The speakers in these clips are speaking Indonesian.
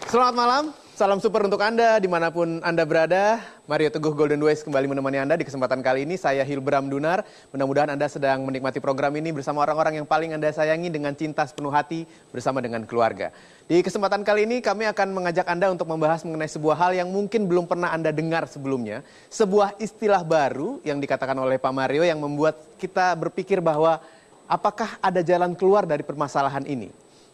Selamat malam, salam super untuk Anda dimanapun Anda berada. Mario Teguh Golden Ways kembali menemani Anda di kesempatan kali ini. Saya Hilbram Dunar, mudah-mudahan Anda sedang menikmati program ini bersama orang-orang yang paling Anda sayangi dengan cinta sepenuh hati bersama dengan keluarga. Di kesempatan kali ini kami akan mengajak Anda untuk membahas mengenai sebuah hal yang mungkin belum pernah Anda dengar sebelumnya. Sebuah istilah baru yang dikatakan oleh Pak Mario yang membuat kita berpikir bahwa apakah ada jalan keluar dari permasalahan ini.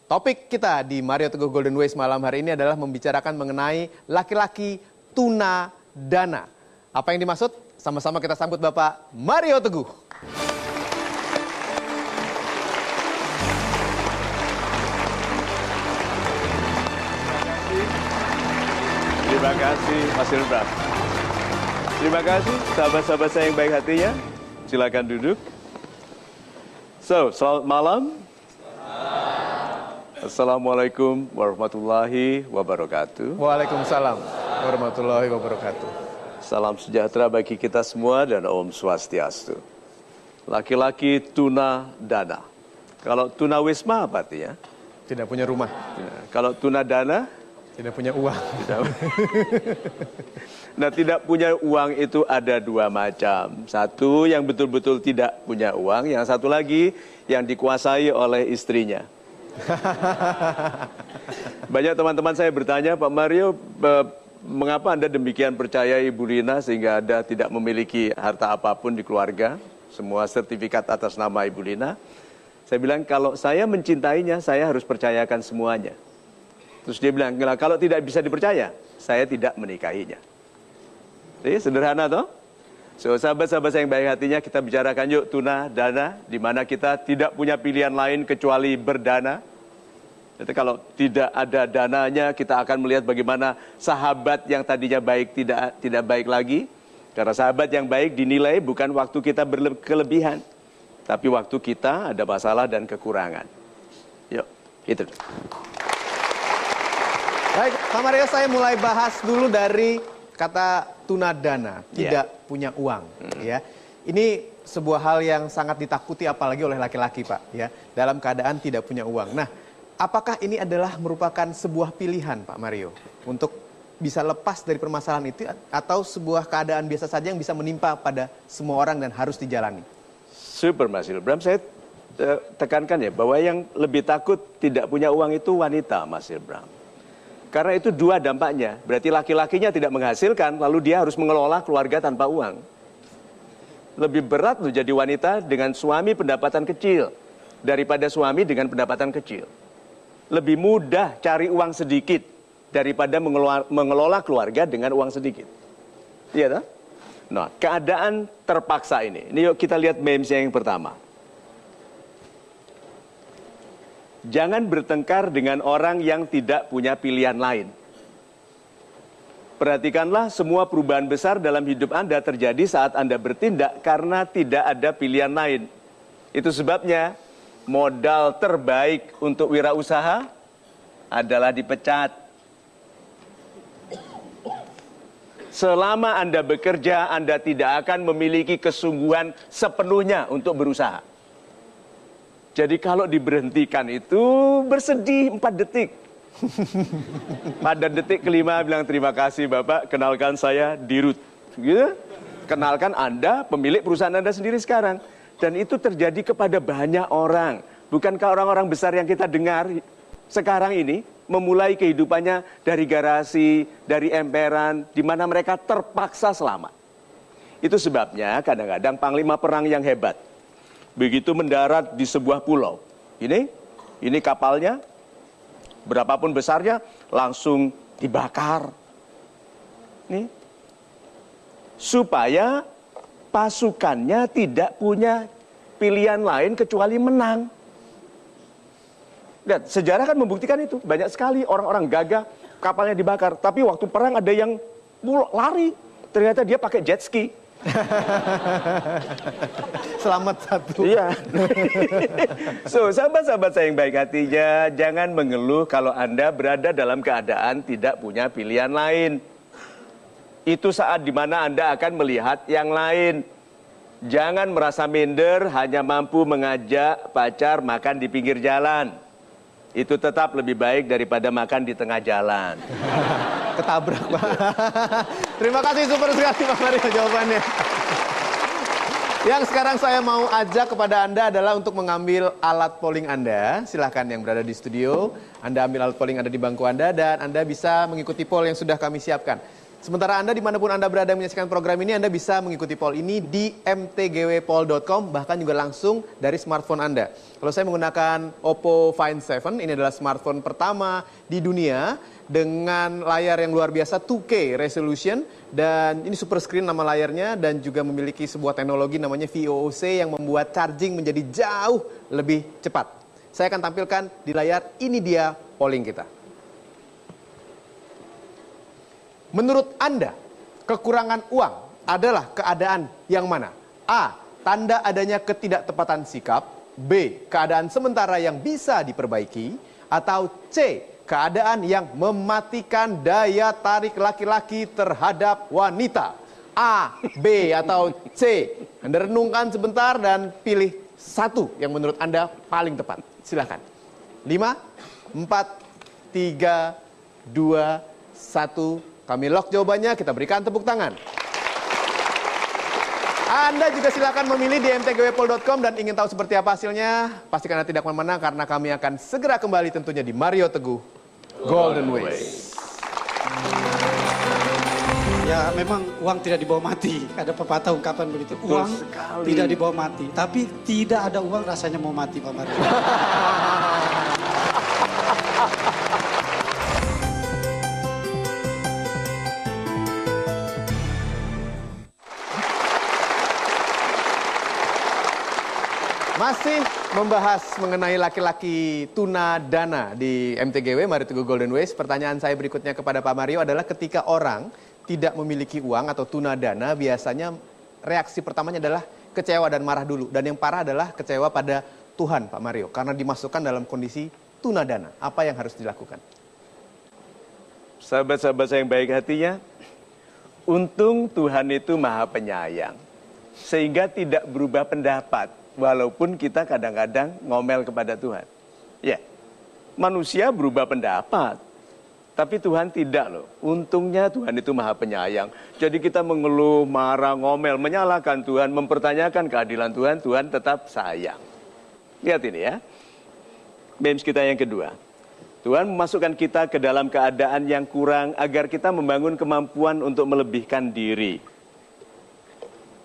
Topik kita di Mario Teguh Golden Ways malam hari ini adalah membicarakan mengenai laki-laki tuna dana. Apa yang dimaksud? Sama-sama kita sambut Bapak Mario Teguh. Terima kasih Mas Hilbram. Terima kasih sahabat-sahabat saya yang baik hatinya. Silakan duduk. Selamat malam. Assalamualaikum warahmatullahi wabarakatuh. Waalaikumsalam warahmatullahi wabarakatuh. Salam sejahtera bagi kita semua dan Om Swastiastu. Laki-laki tuna dana. Kalau tuna wisma apa artinya? Tidak punya rumah. Ya. Kalau tuna dana? Tidak punya uang. Nah, tidak punya uang itu ada dua macam. Satu yang betul-betul tidak punya uang, yang satu lagi yang dikuasai oleh istrinya. Banyak teman-teman saya bertanya, Pak Mario, mengapa Anda demikian percaya Ibu Lina sehingga Anda tidak memiliki harta apapun di keluarga, semua sertifikat atas nama Ibu Lina? Saya bilang, kalau saya mencintainya, saya harus percayakan semuanya. Terus dia bilang, kalau tidak bisa dipercaya, saya tidak menikahinya. Jadi sederhana toh? So, sahabat-sahabat saya yang baik hatinya, kita bicarakan yuk tuna dana, di mana kita tidak punya pilihan lain kecuali berdana. Jadi kalau tidak ada dananya, kita akan melihat bagaimana sahabat yang tadinya baik tidak baik lagi. Karena sahabat yang baik dinilai bukan waktu kita berkelebihan, tapi waktu kita ada masalah dan kekurangan. Yuk, itu. Baik, Pak Mario, saya mulai bahas dulu dari kata tuna dana, tidak punya uang. Ya, ini sebuah hal yang sangat ditakuti apalagi oleh laki-laki, Pak. Ya, dalam keadaan tidak punya uang. Nah, apakah ini adalah merupakan sebuah pilihan, Pak Mario, untuk bisa lepas dari permasalahan itu, atau sebuah keadaan biasa saja yang bisa menimpa pada semua orang dan harus dijalani? Super, Mas Hilbram. Saya tekankan ya bahwa yang lebih takut tidak punya uang itu wanita, Mas Hilbram. Karena itu dua dampaknya. Berarti laki-lakinya tidak menghasilkan, lalu dia harus mengelola keluarga tanpa uang. Lebih berat loh jadi wanita dengan suami pendapatan kecil daripada suami dengan pendapatan kecil. Lebih mudah cari uang sedikit daripada mengelola keluarga dengan uang sedikit. Iya tak? Nah, keadaan terpaksa ini. Ini yuk kita lihat memesnya yang pertama. Jangan bertengkar dengan orang yang tidak punya pilihan lain. Perhatikanlah, semua perubahan besar dalam hidup Anda terjadi saat Anda bertindak karena tidak ada pilihan lain. Itu sebabnya modal terbaik untuk wirausaha adalah dipecat. Selama Anda bekerja, Anda tidak akan memiliki kesungguhan sepenuhnya untuk berusaha. Jadi kalau diberhentikan itu bersedih 4 detik. Pada detik kelima bilang terima kasih Bapak, kenalkan saya Dirut. Gitu? Kenalkan Anda pemilik perusahaan Anda sendiri sekarang. Dan itu terjadi kepada banyak orang. Bukankah orang-orang besar yang kita dengar sekarang ini memulai kehidupannya dari garasi, dari emperan, di mana mereka terpaksa selamat. Itu sebabnya kadang-kadang panglima perang yang hebat begitu mendarat di sebuah pulau. Ini kapalnya, berapapun besarnya, langsung dibakar. Nih, supaya pasukannya tidak punya pilihan lain kecuali menang. Lihat, sejarah kan membuktikan itu. Banyak sekali orang-orang gagah, kapalnya dibakar. Tapi waktu perang ada yang lari. Ternyata dia pakai jet ski. Selamat satu. Iya. So, sahabat-sahabat saya yang baik hatinya, jangan mengeluh kalau Anda berada dalam keadaan tidak punya pilihan lain. Itu saat dimana Anda akan melihat yang lain. Jangan merasa minder hanya mampu mengajak pacar makan di pinggir jalan. itu tetap lebih baik daripada makan di tengah jalan. Ketabrak, Pak. Terima kasih super sekali Pak Mario jawabannya. Yang sekarang saya mau ajak kepada Anda adalah untuk mengambil alat polling Anda. Silahkan yang berada di studio, Anda ambil alat polling ada di bangku Anda dan Anda bisa mengikuti poll yang sudah kami siapkan. Sementara Anda dimanapun Anda berada menyaksikan program ini, Anda bisa mengikuti poll ini di mtgwpoll.com, bahkan juga langsung dari smartphone Anda. Kalau saya menggunakan Oppo Find 7, ini adalah smartphone pertama di dunia dengan layar yang luar biasa 2K resolution, dan ini super screen nama layarnya, dan juga memiliki sebuah teknologi namanya VOOC yang membuat charging menjadi jauh lebih cepat. Saya akan tampilkan di layar, ini dia polling kita. Menurut Anda, kekurangan uang adalah keadaan yang mana? A. Tanda adanya ketidaktepatan sikap. B. Keadaan sementara yang bisa diperbaiki. Atau C. Keadaan yang mematikan daya tarik laki-laki terhadap wanita. A, B, atau C. Anda renungkan sebentar dan pilih satu yang menurut Anda paling tepat. Silakan. 5, 4, 3, 2, 1... Kami lock jawabannya, kita berikan tepuk tangan. Anda juga silakan memilih di mtgwpoll.com dan ingin tahu seperti apa hasilnya, pastikan Anda tidak kemana-mana karena kami akan segera kembali tentunya di Mario Teguh Golden Ways. Ya memang uang tidak dibawa mati, ada pepatah ungkapan begitu. Uang tidak dibawa mati, tapi tidak ada uang rasanya mau mati Pak Mario. Masih membahas mengenai laki-laki tuna dana di MTGW, Mario Teguh Golden Ways. Pertanyaan saya berikutnya kepada Pak Mario adalah ketika orang tidak memiliki uang atau tuna dana, biasanya reaksi pertamanya adalah kecewa dan marah dulu. Dan yang parah adalah kecewa pada Tuhan, Pak Mario. Karena dimasukkan dalam kondisi tuna dana. Apa yang harus dilakukan? Sahabat-sahabat saya yang baik hatinya, untung Tuhan itu maha penyayang. Sehingga tidak berubah pendapat. Walaupun kita kadang-kadang ngomel kepada Tuhan. Ya, manusia berubah pendapat. Tapi Tuhan tidak loh. Untungnya Tuhan itu maha penyayang. Jadi kita mengeluh, marah, ngomel, menyalahkan Tuhan, mempertanyakan keadilan Tuhan, Tuhan tetap sayang. Lihat ini ya. Memes kita yang kedua. Tuhan memasukkan kita ke dalam keadaan yang kurang agar kita membangun kemampuan untuk melebihkan diri.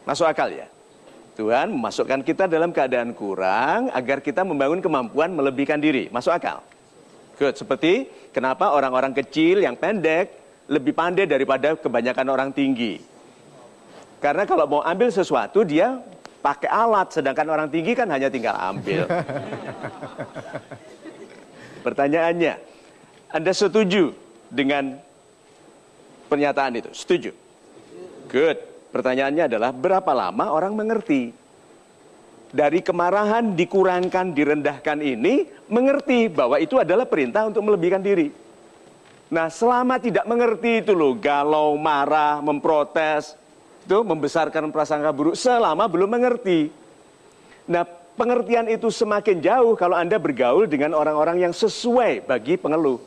Masuk akal ya? Tuhan memasukkan kita dalam keadaan kurang agar kita membangun kemampuan melebihkan diri. Masuk akal? Good. Seperti kenapa orang-orang kecil yang pendek lebih pandai daripada kebanyakan orang tinggi. Karena kalau mau ambil sesuatu dia pakai alat, sedangkan orang tinggi kan hanya tinggal ambil. Pertanyaannya, Anda setuju dengan pernyataan itu? Setuju? Good. Pertanyaannya adalah berapa lama orang mengerti? Dari kemarahan dikurangkan, direndahkan ini, mengerti bahwa itu adalah perintah untuk melebihkan diri. Nah, selama tidak mengerti itu loh, galau, marah, memprotes, itu membesarkan prasangka buruk, selama belum mengerti. Nah, pengertian itu semakin jauh kalau Anda bergaul dengan orang-orang yang sesuai bagi pengeluh.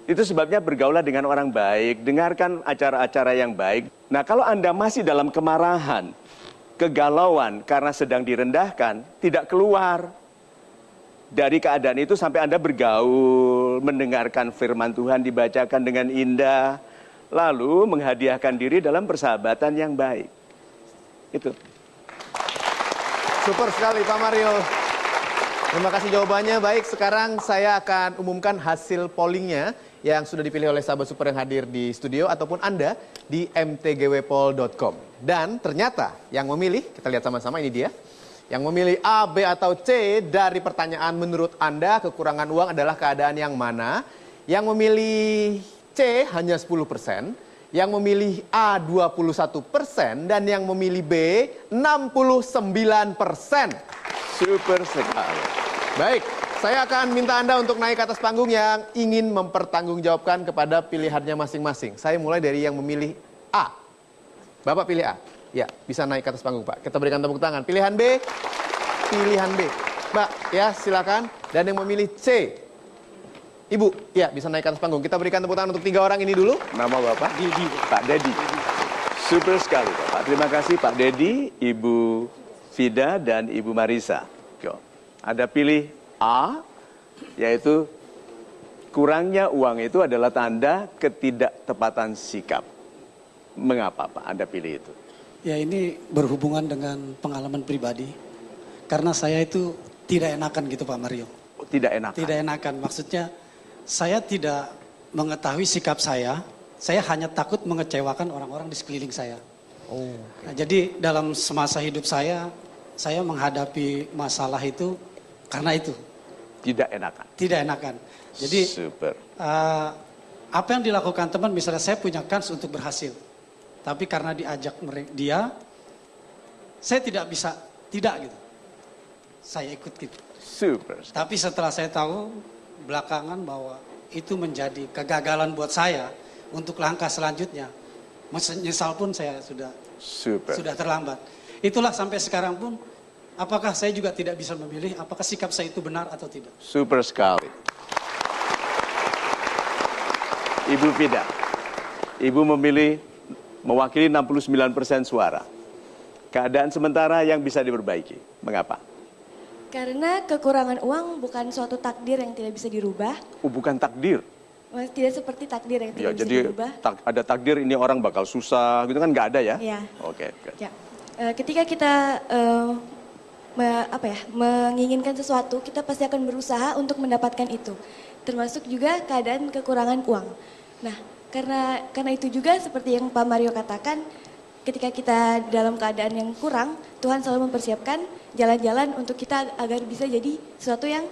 Itu sebabnya bergaulah dengan orang baik, dengarkan acara-acara yang baik. Nah, kalau Anda masih dalam kemarahan, kegalauan karena sedang direndahkan, tidak keluar dari keadaan itu sampai Anda bergaul, mendengarkan firman Tuhan dibacakan dengan indah, lalu menghadiahkan diri dalam persahabatan yang baik. Itu. Super sekali Pak Mario. Terima kasih jawabannya. Baik, sekarang saya akan umumkan hasil pollingnya yang sudah dipilih oleh sahabat super yang hadir di studio ataupun Anda di mtgwpoll.com. Dan ternyata yang memilih, kita lihat sama-sama ini dia. Yang memilih A, B, atau C dari pertanyaan menurut Anda kekurangan uang adalah keadaan yang mana? Yang memilih C hanya 10%, yang memilih A 21%, dan yang memilih B 69%. Super sekali. Baik, saya akan minta Anda untuk naik ke atas panggung yang ingin mempertanggungjawabkan kepada pilihannya masing-masing. Saya mulai dari yang memilih A. Bapak pilih A. Ya, bisa naik ke atas panggung, Pak. Kita berikan tepuk tangan. Pilihan B, pilihan B. Mbak, ya silakan. Dan yang memilih C, Ibu, ya bisa naik ke atas panggung. Kita berikan tepuk tangan untuk 3 orang ini dulu. Nama Bapak? Dedi. Pak Dedi. Super sekali Bapak. Terima kasih Pak Dedi, Ibu Fida, dan Ibu Marisa. Yo. Ada pilih A, yaitu kurangnya uang itu adalah tanda ketidaktepatan sikap. Mengapa Pak Anda pilih itu? Ya ini berhubungan dengan pengalaman pribadi. Karena saya itu tidak enakan gitu Pak Mario. Oh, tidak enak. Tidak enakan, maksudnya saya tidak mengetahui sikap saya hanya takut mengecewakan orang-orang di sekeliling saya. Nah, jadi dalam semasa hidup saya menghadapi masalah itu karena itu. Tidak enakan. Tidak enakan. Jadi Super. apa yang dilakukan teman, misalnya saya punya kans untuk berhasil. Tapi karena diajak dia, saya tidak bisa, tidak gitu. Saya ikut gitu. Super. Tapi setelah saya tahu belakangan bahwa itu menjadi kegagalan buat saya untuk langkah selanjutnya. Menyesal pun saya sudah terlambat. Itulah sampai sekarang pun, apakah saya juga tidak bisa memilih apakah sikap saya itu benar atau tidak. Super sekali. Ibu Fida, Ibu memilih mewakili 69% suara. Keadaan sementara yang bisa diperbaiki. Mengapa? Karena kekurangan uang bukan suatu takdir yang tidak bisa dirubah. Oh, bukan takdir. Tidak seperti takdir yang Ya, tidak bisa jadi dirubah. ada takdir ini orang bakal susah, gitu kan nggak ada ya? Iya. Oke. Ya. Ketika kita menginginkan sesuatu, kita pasti akan berusaha untuk mendapatkan itu. Termasuk juga keadaan kekurangan uang. Nah, karena itu juga seperti yang Pak Mario katakan, ketika kita dalam keadaan yang kurang, Tuhan selalu mempersiapkan jalan-jalan untuk kita agar bisa jadi sesuatu yang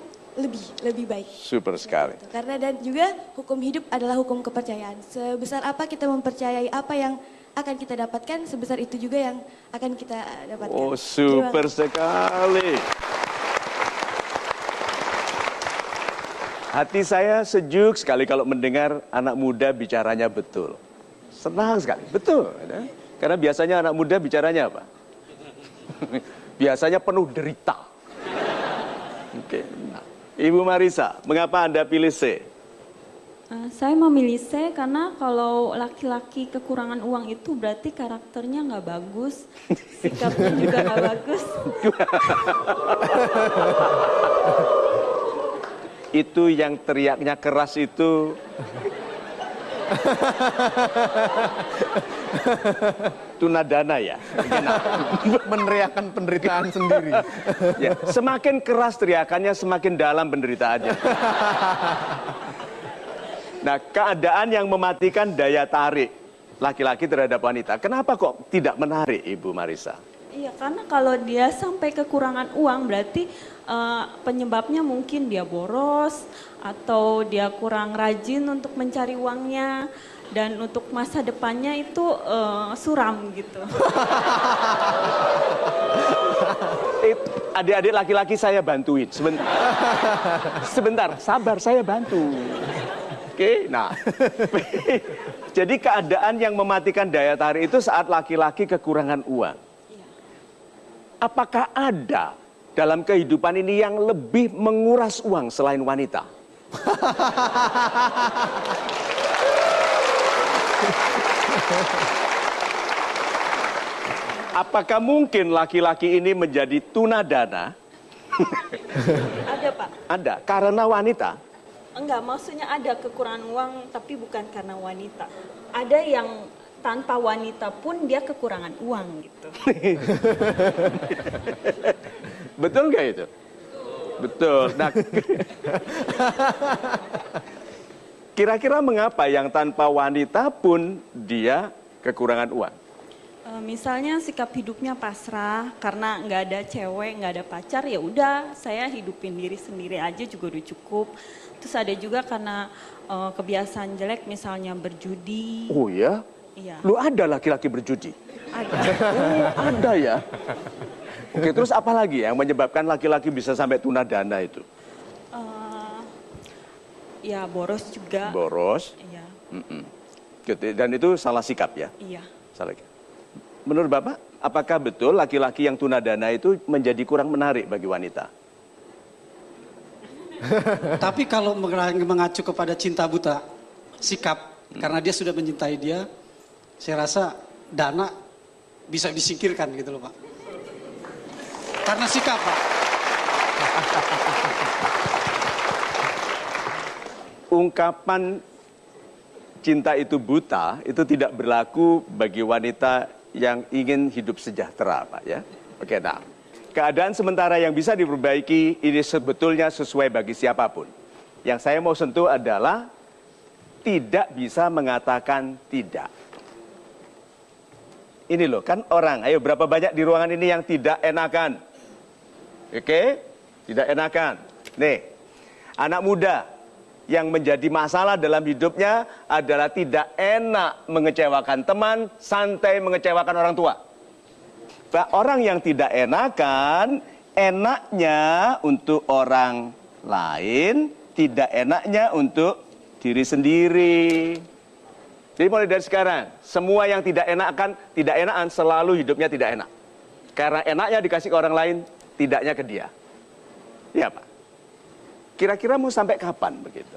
lebih baik. Super sekali. Karena dan juga hukum hidup adalah hukum kepercayaan. Sebesar apa kita mempercayai apa yang akan kita dapatkan, sebesar itu juga yang akan kita dapatkan. Oh, super sekali. Hati saya sejuk sekali kalau mendengar anak muda bicaranya betul. Senang sekali, betul. Karena biasanya anak muda bicaranya apa? Biasanya penuh derita. Oke. Nah, Ibu Marisa, mengapa Anda pilih C? Saya memilih C karena kalau laki-laki kekurangan uang itu berarti karakternya nggak bagus, sikapnya juga nggak bagus. Itu yang teriaknya keras itu. Tunadana ya? Meneriakan penderitaan sendiri. Ya, semakin keras teriakannya, semakin dalam penderitaannya. Nah, keadaan yang mematikan daya tarik laki-laki terhadap wanita. Kenapa kok tidak menarik, Ibu Marisa? Iya, karena kalau dia sampai kekurangan uang berarti penyebabnya mungkin dia boros atau dia kurang rajin untuk mencari uangnya dan untuk masa depannya itu suram gitu. Adik-adik laki-laki saya bantuin. Sebentar, sabar saya bantu. Oke, nah. Jadi keadaan yang mematikan daya tarik itu saat laki-laki kekurangan uang. Apakah ada dalam kehidupan ini yang lebih menguras uang selain wanita? Apakah mungkin laki-laki ini menjadi tunadana? Ada Pak? Ada, karena wanita. Enggak, maksudnya ada kekurangan uang tapi bukan karena wanita. Ada yang tanpa wanita pun dia kekurangan uang gitu. Betul nggak itu? Betul. Nah, kira-kira mengapa yang tanpa wanita pun dia kekurangan uang? Misalnya sikap hidupnya pasrah karena nggak ada cewek, nggak ada pacar, ya udah saya hidupin diri sendiri aja juga udah cukup. Terus ada juga karena kebiasaan jelek misalnya berjudi. Oh ya? Iya. Lu ada laki-laki berjudi? Ada. Oh, ada ya? Oke, terus apa lagi yang menyebabkan laki-laki bisa sampai tunadana itu? Ya boros juga. Boros. Iya. Gitu, dan itu salah sikap ya? Iya. Salah sikap. Menurut Bapak, apakah betul laki-laki yang tunadana itu menjadi kurang menarik bagi wanita? Tapi kalau mengacu kepada cinta buta, sikap, karena dia sudah mencintai dia, saya rasa dana bisa disingkirkan gitu loh Pak. Karena sikap Pak. Ungkapan cinta itu buta, itu tidak berlaku bagi wanita yang ingin hidup sejahtera Pak ya. Oke, nah. Keadaan sementara yang bisa diperbaiki ini sebetulnya sesuai bagi siapapun. Yang saya mau sentuh adalah tidak bisa mengatakan tidak. Ini loh, kan orang, ayo berapa banyak di ruangan ini yang tidak enakan? Oke, tidak enakan. Nih, anak muda yang menjadi masalah dalam hidupnya adalah tidak enak mengecewakan teman, santai mengecewakan orang tua. Orang yang tidak enakan, enaknya untuk orang lain, tidak enaknya untuk diri sendiri. Jadi mulai dari sekarang, semua yang tidak enakan selalu hidupnya tidak enak. Karena enaknya dikasih ke orang lain, tidaknya ke dia. Ya Pak. Kira-kira mau sampai kapan begitu?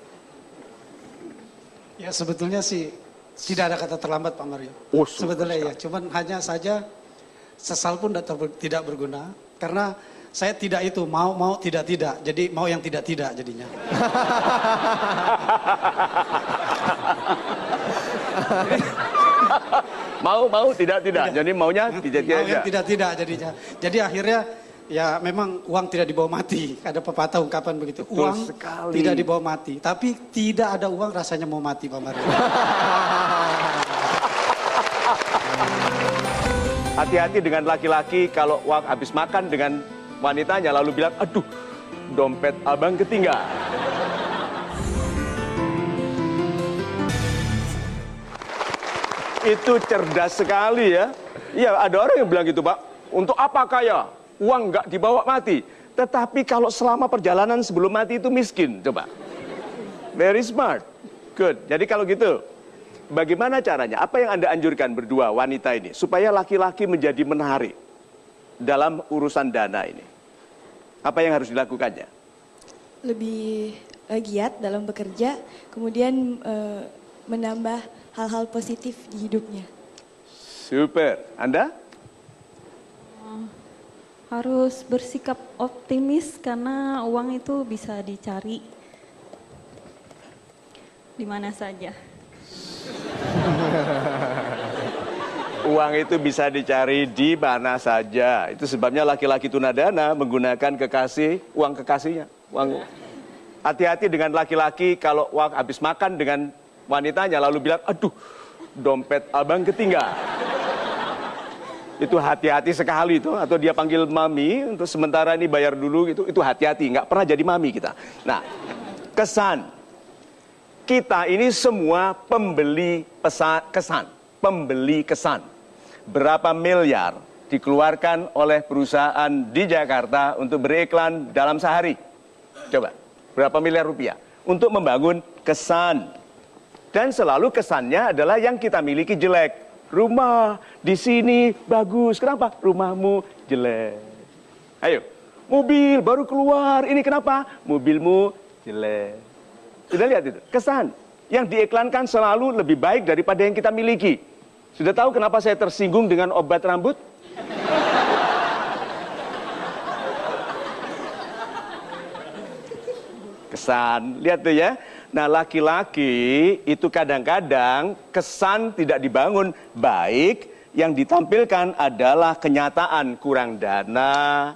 Ya sebetulnya sih tidak ada kata terlambat Pak Mario. Sebetulnya ya, cuman hanya saja sesal pun tidak berguna. Karena saya tidak itu, mau tidak, jadi mau yang tidak jadinya. mau tidak, jadi maunya tidak. Mau yang tidak jadinya. Jadi akhirnya ya memang uang tidak dibawa mati. Ada pepatah ungkapan begitu. Betul uang sekali. Tidak dibawa mati. Tapi tidak ada uang rasanya mau mati Pak Mario. Hati-hati dengan laki-laki kalau uang habis makan dengan wanitanya lalu bilang, aduh dompet abang ketinggalan. Itu cerdas sekali ya. Iya, ada orang yang bilang gitu Pak, untuk apa kaya? Uang nggak dibawa mati. Tetapi kalau selama perjalanan sebelum mati itu miskin, coba. Very smart. Good. Jadi kalau gitu, bagaimana caranya? Apa yang Anda anjurkan berdua wanita ini supaya laki-laki menjadi menarik dalam urusan dana ini? Apa yang harus dilakukannya? Lebih giat dalam bekerja, kemudian menambah hal-hal positif di hidupnya. Super. Anda? Harus bersikap optimis karena uang itu bisa dicari di mana saja. Uang itu bisa dicari di mana saja. Itu sebabnya laki-laki tunadana menggunakan uang kekasihnya. Hati-hati dengan laki-laki kalau uang habis makan dengan wanitanya lalu bilang, aduh dompet abang ketinggalan. Itu hati-hati sekali itu. Atau dia panggil mami untuk sementara ini bayar dulu gitu. Itu hati-hati, nggak pernah jadi mami kita. Nah, kesan. Kita ini semua pembeli kesan. Berapa miliar dikeluarkan oleh perusahaan di Jakarta untuk beriklan dalam sehari? Coba, berapa miliar rupiah? Untuk membangun kesan. Dan selalu kesannya adalah yang kita miliki jelek. Rumah di sini bagus. Kenapa? Rumahmu jelek. Ayo, mobil baru keluar. Ini kenapa? Mobilmu jelek. Sudah lihat itu? Kesan. Yang diiklankan selalu lebih baik daripada yang kita miliki. Sudah tahu kenapa saya tersinggung dengan obat rambut? Kesan. Lihat tuh ya. Nah, laki-laki itu kadang-kadang kesan tidak dibangun baik, yang ditampilkan adalah kenyataan kurang dana.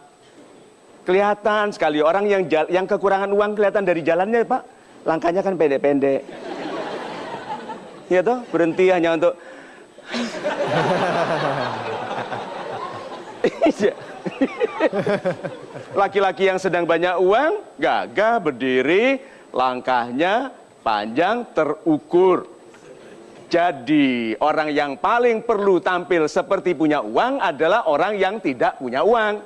Kelihatan sekali orang yang kekurangan uang kelihatan dari jalannya, Pak. Langkahnya kan pendek-pendek. Ya toh, berhenti hanya untuk laki-laki yang sedang banyak uang, gagah berdiri, langkahnya panjang, terukur. Jadi orang yang paling perlu tampil seperti punya uang adalah orang yang tidak punya uang.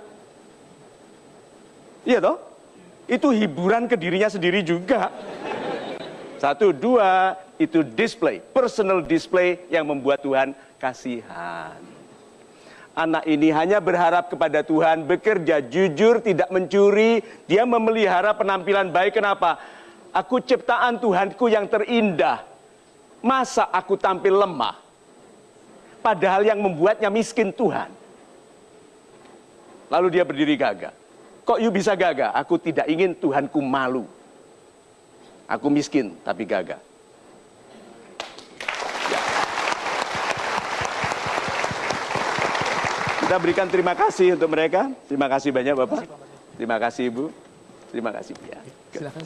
Iya toh? Itu hiburan ke dirinya sendiri juga. 1, 2, itu display, personal display yang membuat Tuhan kasihan. Anak ini hanya berharap kepada Tuhan, bekerja jujur, tidak mencuri. Dia memelihara penampilan baik. Kenapa? Aku ciptaan Tuhanku yang terindah. Masa aku tampil lemah? Padahal yang membuatnya miskin Tuhan. Lalu dia berdiri gagah. Kok you bisa gagah? Aku tidak ingin Tuhanku malu. Aku miskin tapi gagah. Kita berikan terima kasih untuk mereka. Terima kasih banyak Bapak. Terima kasih Ibu. Terima kasih. Ya.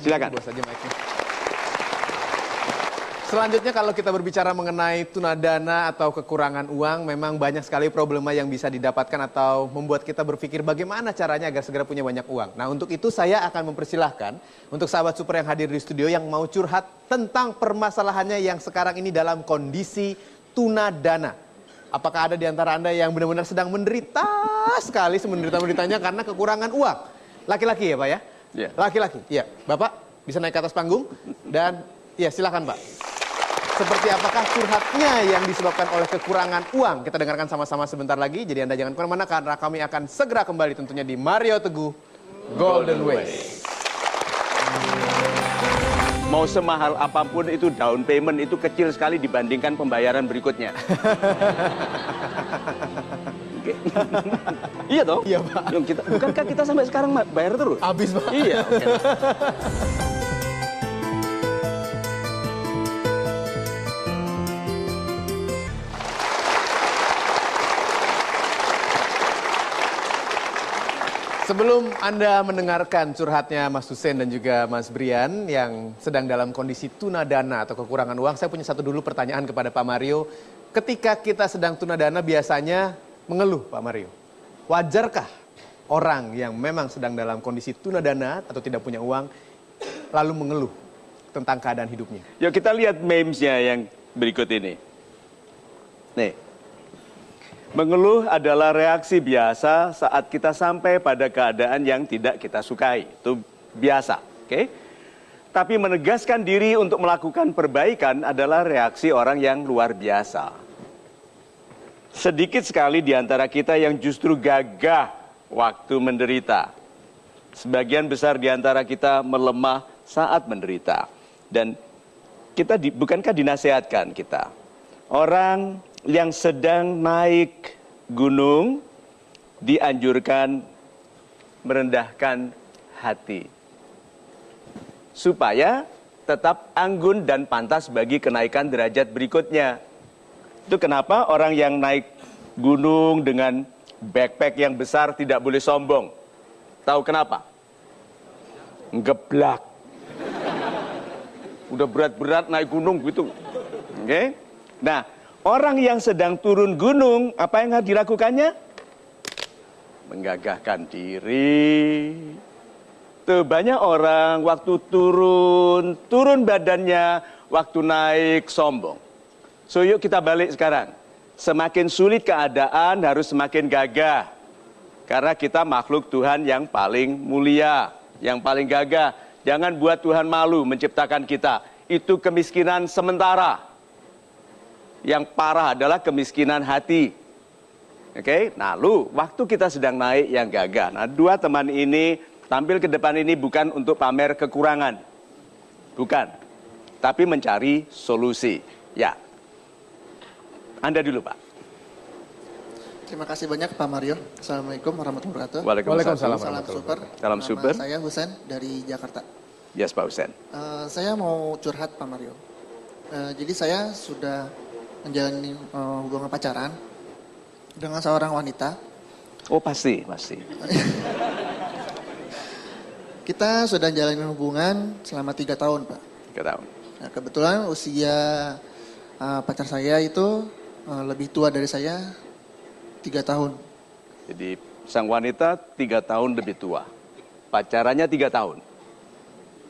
Silakan. Selanjutnya kalau kita berbicara mengenai tunadana atau kekurangan uang, memang banyak sekali problema yang bisa didapatkan atau membuat kita berpikir bagaimana caranya agar segera punya banyak uang. Nah untuk itu saya akan mempersilahkan untuk sahabat super yang hadir di studio yang mau curhat tentang permasalahannya yang sekarang ini dalam kondisi tunadana. Apakah ada di antara Anda yang benar-benar sedang menderita sekali, semenderita-menderitanya karena kekurangan uang? Laki-laki ya Pak ya? Iya. Laki-laki, iya. Bapak bisa naik ke atas panggung dan ya silakan Pak. Seperti apakah curhatnya yang disebabkan oleh kekurangan uang? Kita dengarkan sama-sama sebentar lagi, jadi Anda jangan kemana-mana karena kami akan segera kembali tentunya di Mario Teguh Golden Way. Mau semahal apapun itu down payment itu kecil sekali dibandingkan pembayaran berikutnya. Oke. Iya dong? Iya Pak. Bukankah kita sampai sekarang bayar terus? Habis Pak. Iya. Okay. Sebelum Anda mendengarkan curhatnya Mas Hussein dan juga Mas Brian yang sedang dalam kondisi tunadana atau kekurangan uang, saya punya satu dulu pertanyaan kepada Pak Mario. Ketika kita sedang tunadana biasanya mengeluh Pak Mario. Wajarkah orang yang memang sedang dalam kondisi tunadana atau tidak punya uang lalu mengeluh tentang keadaan hidupnya? Yuk kita lihat memesnya yang berikut ini. Nih. Mengeluh adalah reaksi biasa saat kita sampai pada keadaan yang tidak kita sukai. Itu biasa, oke? Tapi menegaskan diri untuk melakukan perbaikan adalah reaksi orang yang luar biasa. Sedikit sekali di antara kita yang justru gagah waktu menderita. Sebagian besar di antara kita melemah saat menderita. Dan kita bukankah dinasehatkan kita? Orang yang sedang naik gunung dianjurkan merendahkan hati supaya tetap anggun dan pantas bagi kenaikan derajat berikutnya. Itu kenapa orang yang naik gunung dengan backpack yang besar tidak boleh sombong. Tahu kenapa? Ngeblak. Udah berat-berat naik gunung gitu. Oke? Nah, orang yang sedang turun gunung, apa yang harus dilakukannya? Menggagahkan diri. Tuh, banyak orang waktu turun badannya, waktu naik sombong. So, yuk kita balik sekarang. Semakin sulit keadaan harus semakin gagah. Karena kita makhluk Tuhan yang paling mulia, yang paling gagah. Jangan buat Tuhan malu menciptakan kita. Itu kemiskinan sementara. Yang parah adalah kemiskinan hati. Oke, nah waktu kita sedang naik yang gagah. Nah, dua teman ini tampil ke depan ini bukan untuk pamer kekurangan. Bukan. Tapi mencari solusi. Ya. Anda dulu, Pak. Terima kasih banyak Pak Mario. Assalamualaikum warahmatullahi wabarakatuh. Waalaikumsalam. Salam super. Salam super. Saya Husen dari Jakarta. Yes, Pak Husen. Saya mau curhat Pak Mario. Jadi saya sudah menjalani hubungan pacaran dengan seorang wanita. Oh pasti. Kita sudah menjalani hubungan selama 3 tahun Pak. 3 tahun. Nah, kebetulan usia pacar saya itu lebih tua dari saya 3 tahun. Jadi sang wanita 3 tahun lebih tua. Pacarannya 3 tahun.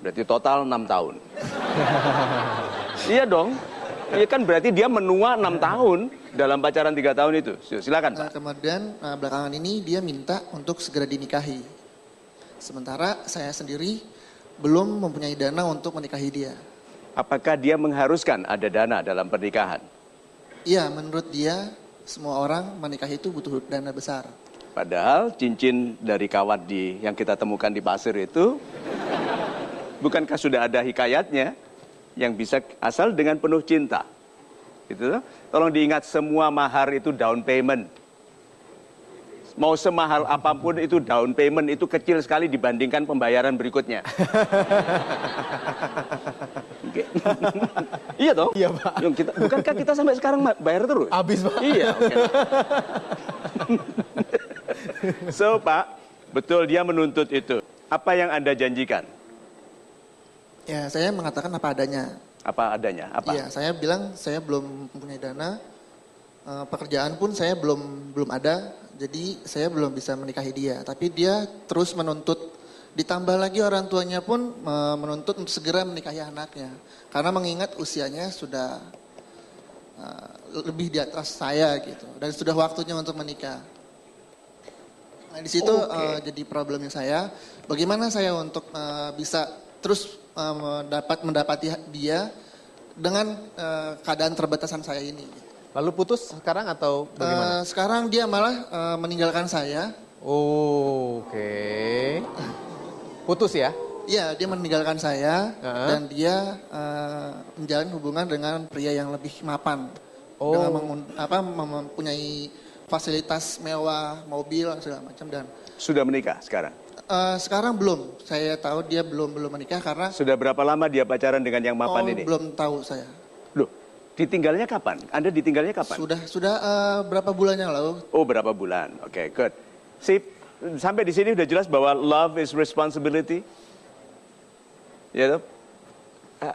Berarti total 6 tahun. Iya dong. Iya kan berarti dia menua 6 tahun dalam pacaran 3 tahun itu. Silakan Pak. Kemudian belakangan ini dia minta untuk segera dinikahi. Sementara saya sendiri belum mempunyai dana untuk menikahi dia. Apakah dia mengharuskan ada dana dalam pernikahan? Iya, menurut dia semua orang menikah itu butuh dana besar. Padahal cincin dari kawat yang kita temukan di pasir itu, bukankah sudah ada hikayatnya yang bisa asal dengan penuh cinta? Gitu. Tolong diingat, semua mahar itu down payment. Mau semahal apapun itu down payment itu kecil sekali dibandingkan pembayaran berikutnya. Okay. Iya toh? Iya, Pak. Bukankah kita sampai sekarang bayar terus? Habis, Pak. Iya. Okay. So, Pak, betul dia menuntut itu. Apa yang Anda janjikan? Ya, saya mengatakan apa adanya. Apa adanya? Apa? Iya, saya bilang saya belum mempunyai dana. Pekerjaan pun saya belum ada, jadi saya belum bisa menikahi dia. Tapi dia terus menuntut, ditambah lagi orang tuanya pun menuntut untuk segera menikahi anaknya. Karena mengingat usianya sudah lebih di atas saya gitu, dan sudah waktunya untuk menikah. Nah di situ jadi problemnya saya, bagaimana saya untuk bisa terus mendapati dia dengan keadaan terbatasan saya ini. Lalu putus sekarang atau bagaimana? Sekarang dia malah meninggalkan saya. Oh, oke. Putus ya? Iya, dia meninggalkan saya dan dia menjalin hubungan dengan pria yang lebih mapan. Oh. Dengan mempunyai fasilitas mewah, mobil segala macam. Dan sudah menikah sekarang? Sekarang belum. Saya tahu dia belum menikah karena. Sudah berapa lama dia pacaran dengan yang mapan ini? Belum tahu saya. Loh, ditinggalnya kapan? Anda ditinggalnya kapan? Sudah berapa bulan yang lalu. Oh, berapa bulan. Oke, good. Sip. Sampai di sini udah jelas bahwa love is responsibility. Ya toh?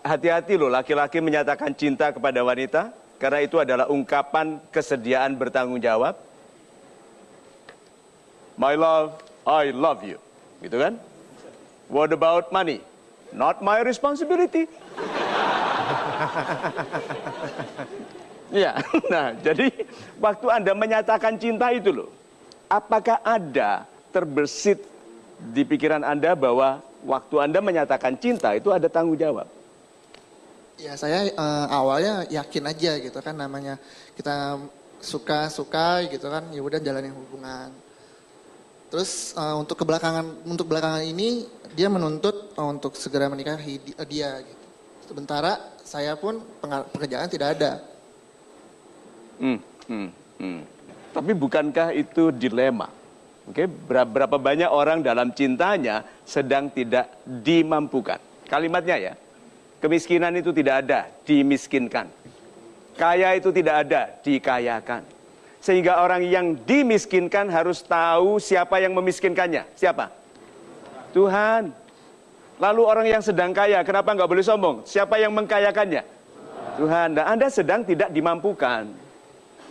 Hati-hati loh laki-laki menyatakan cinta kepada wanita, karena itu adalah ungkapan kesediaan bertanggung jawab. My love, I love you. Gitu kan? What about money? Not my responsibility. Ya, nah jadi waktu Anda menyatakan cinta itu loh, apakah ada terbersit di pikiran Anda bahwa waktu Anda menyatakan cinta itu ada tanggung jawab? Ya saya awalnya yakin aja gitu kan, namanya kita suka gitu kan, ya udah jalanin hubungan. Terus untuk belakangan ini dia menuntut untuk segera menikahi dia gitu. Sementara saya pun pekerjaan tidak ada. Tapi bukankah itu dilema? Oke, berapa banyak orang dalam cintanya sedang tidak dimampukan. Kalimatnya ya, kemiskinan itu tidak ada, dimiskinkan. Kaya itu tidak ada, dikayakan. Sehingga orang yang dimiskinkan harus tahu siapa yang memiskinkannya. Siapa? Tuhan. Lalu orang yang sedang kaya, kenapa nggak boleh sombong? Siapa yang mengkayakannya? Tuhan. Nah, Anda sedang tidak dimampukan.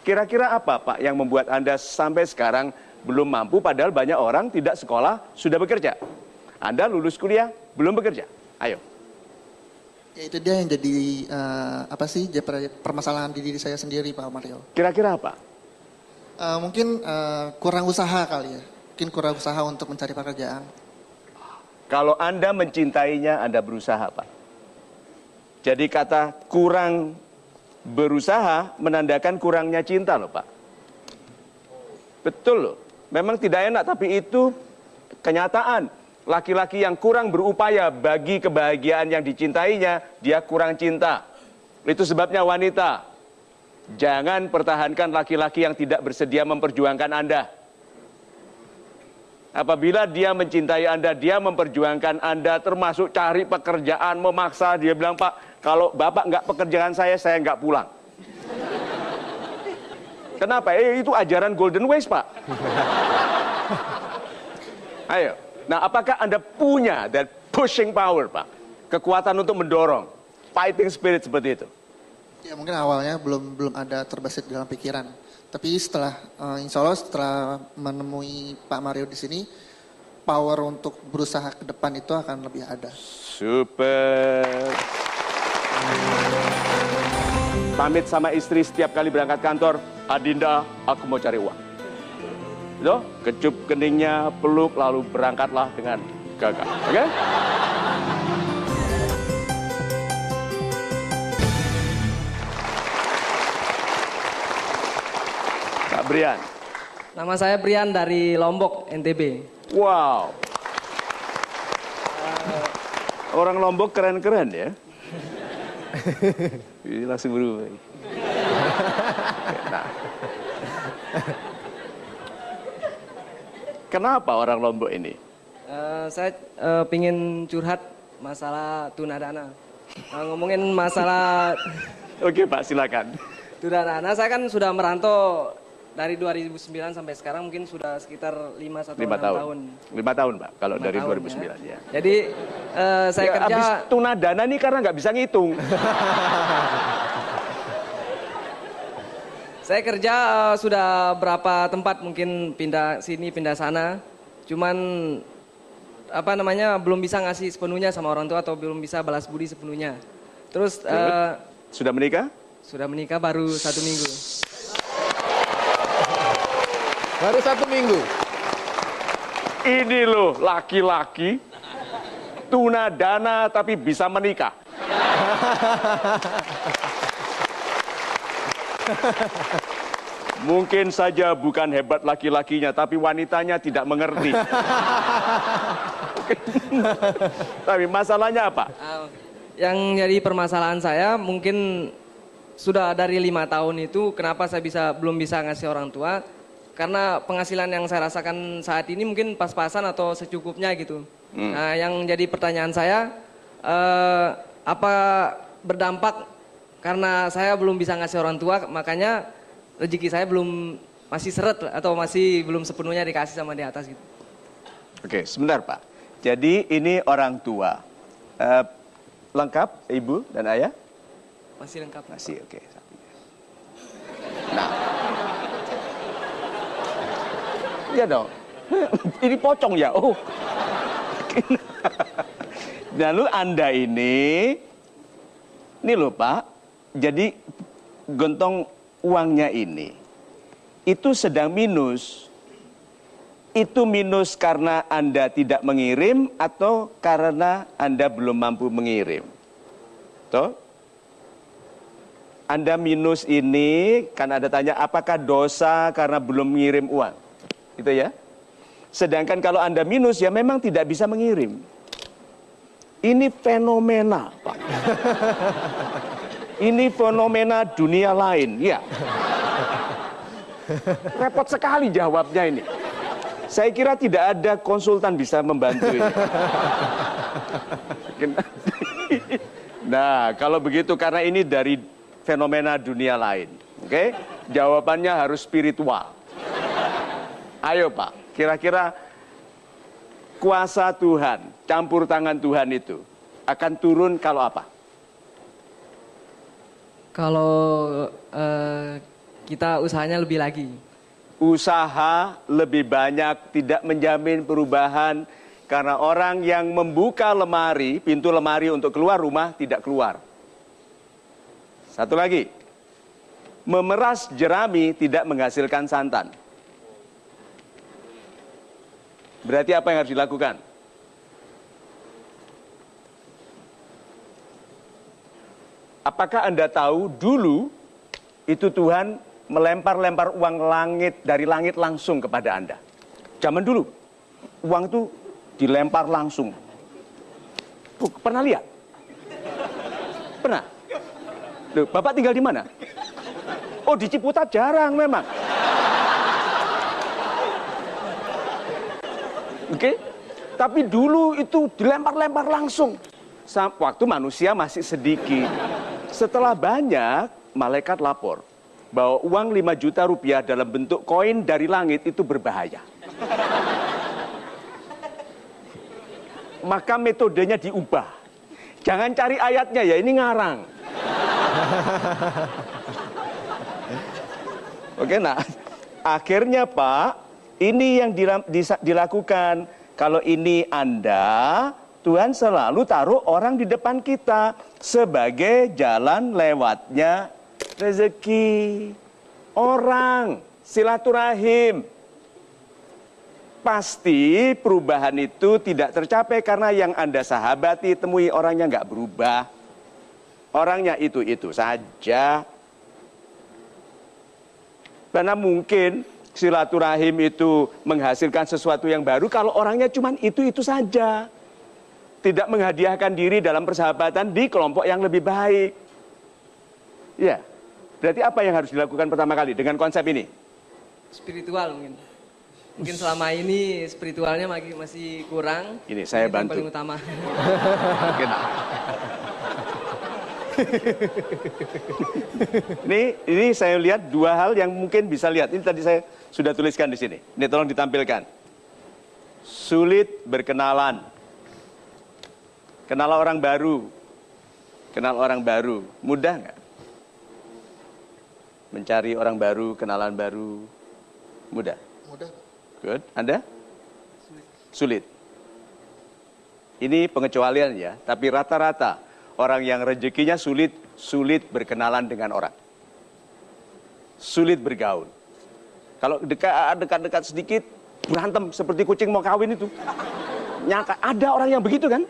Kira-kira apa, Pak, yang membuat Anda sampai sekarang belum mampu, padahal banyak orang tidak sekolah, sudah bekerja? Anda lulus kuliah, belum bekerja. Ayo. Ya itu dia yang jadi permasalahan di diri saya sendiri, Pak Mario. Kira-kira apa? Mungkin kurang usaha kali ya. Mungkin kurang usaha untuk mencari pekerjaan. Kalau Anda mencintainya, Anda berusaha, Pak. Jadi kata kurang berusaha menandakan kurangnya cinta loh, Pak. Betul loh. Memang tidak enak, tapi itu kenyataan. Laki-laki yang kurang berupaya bagi kebahagiaan yang dicintainya, dia kurang cinta. Itu sebabnya wanita, jangan pertahankan laki-laki yang tidak bersedia memperjuangkan Anda. Apabila dia mencintai Anda, dia memperjuangkan Anda, termasuk cari pekerjaan, memaksa. Dia bilang, Pak, kalau Bapak nggak pekerjaan saya nggak pulang. Kenapa? Itu ajaran Golden Ways, Pak. Ayo. Nah, apakah Anda punya that pushing power, Pak? Kekuatan untuk mendorong, fighting spirit seperti itu? Ya mungkin awalnya belum ada terbesit dalam pikiran. Tapi insya Allah setelah menemui Pak Mario di sini, power untuk berusaha ke depan itu akan lebih ada. Super. Pamit sama istri setiap kali berangkat kantor, Adinda, aku mau cari uang. Itu, kecup keningnya, peluk, lalu berangkatlah dengan gagah. Oke? Pak Brian. Nama saya Brian dari Lombok, NTB. Wow. Orang Lombok keren-keren ya. Ini langsung berubah. Nah. Kenapa orang Lombok ini? Saya pingin curhat masalah tunadana. Ngomongin masalah Oke Pak, silakan. tunadana, saya kan sudah merantau dari 2009 sampai sekarang mungkin sudah sekitar 5 tahun. 5 tahun Pak, kalau 5 dari tahun, 2009 ya. Jadi saya Ya, kerja... habis tunadana nih karena nggak bisa ngitung. Saya kerja sudah berapa tempat, mungkin pindah sini, pindah sana. Cuman belum bisa ngasih sepenuhnya sama orang tua atau belum bisa balas budi sepenuhnya. Terus Sudah menikah? sudah menikah baru 1 minggu. Baru 1 minggu. Ini loh laki-laki tunadana tapi bisa menikah. Mungkin saja bukan hebat laki-lakinya, tapi wanitanya tidak mengerti. Tapi masalahnya apa? Yang jadi permasalahan saya mungkin sudah dari 5 tahun itu kenapa saya belum bisa ngasih orang tua, karena penghasilan yang saya rasakan saat ini mungkin pas-pasan atau secukupnya gitu. Nah, yang jadi pertanyaan saya, apa berdampak karena saya belum bisa ngasih orang tua, makanya rezeki saya masih seret atau masih belum sepenuhnya dikasih sama di atas gitu. Oke, sebentar Pak. Jadi ini orang tua. Lengkap ibu dan ayah? Masih lengkap. Masih, oke. Nah. Iya dong. Ini pocong ya? Oh. Lalu Anda ini loh Pak, jadi gentong uangnya ini, itu sedang minus. Itu minus karena Anda tidak mengirim atau karena Anda belum mampu mengirim? Toh? Anda minus ini, kan ada tanya apakah dosa karena belum mengirim uang? Gitu ya. Sedangkan kalau Anda minus ya memang tidak bisa mengirim. Ini fenomena, Pak. Ini fenomena dunia lain, ya. Repot sekali jawabnya ini. Saya kira tidak ada konsultan bisa membantu ini. Nah, kalau begitu karena ini dari fenomena dunia lain. Oke? Jawabannya harus spiritual. Ayo Pak, kira-kira kuasa Tuhan, campur tangan Tuhan itu akan turun kalau apa? Kalau kita usahanya lebih lagi. Usaha lebih banyak tidak menjamin perubahan karena orang yang membuka lemari, pintu lemari untuk keluar rumah tidak keluar. Satu lagi, memeras jerami tidak menghasilkan santan. Berarti apa yang harus dilakukan? Apakah Anda tahu dulu itu Tuhan melempar-lempar uang dari langit langsung kepada Anda? Zaman dulu, uang itu dilempar langsung. Pernah lihat? Pernah? Loh, Bapak tinggal di mana? Oh, di Ciputat jarang memang. Oke? Tapi dulu itu dilempar-lempar langsung. Waktu manusia masih sedikit. Setelah banyak, malaikat lapor bahwa uang 5 juta rupiah dalam bentuk koin dari langit itu berbahaya. Maka metodenya diubah. Jangan cari ayatnya ya, ini ngarang. Oke, nah akhirnya Pak, ini yang dilakukan. Kalau ini Anda, Tuhan selalu taruh orang di depan kita sebagai jalan lewatnya rezeki. Orang, silaturahim. Pasti perubahan itu tidak tercapai karena yang Anda sahabati, temui orangnya nggak berubah. Orangnya itu saja. Karena mungkin silaturahim itu menghasilkan sesuatu yang baru kalau orangnya cuma itu saja. Tidak menghadiahkan diri dalam persahabatan di kelompok yang lebih baik. Ya, berarti apa yang harus dilakukan pertama kali dengan konsep ini? Spiritual mungkin. Mungkin selama ini spiritualnya masih kurang. Ini saya Itu bantu. yang paling utama. Mungkin. Ini saya lihat dua hal yang mungkin bisa lihat. Ini tadi saya sudah tuliskan di sini. Ini tolong ditampilkan. Sulit berkenalan. Kenal orang baru. Kenal orang baru. Mudah nggak? Mencari orang baru, kenalan baru. Mudah? Mudah. Good. Anda? Sulit. Ini pengecualian ya. Tapi rata-rata orang yang rezekinya sulit berkenalan dengan orang. Sulit bergaul. Kalau dekat-dekat sedikit, berantem seperti kucing mau kawin itu. Nyaka, ada orang yang begitu kan?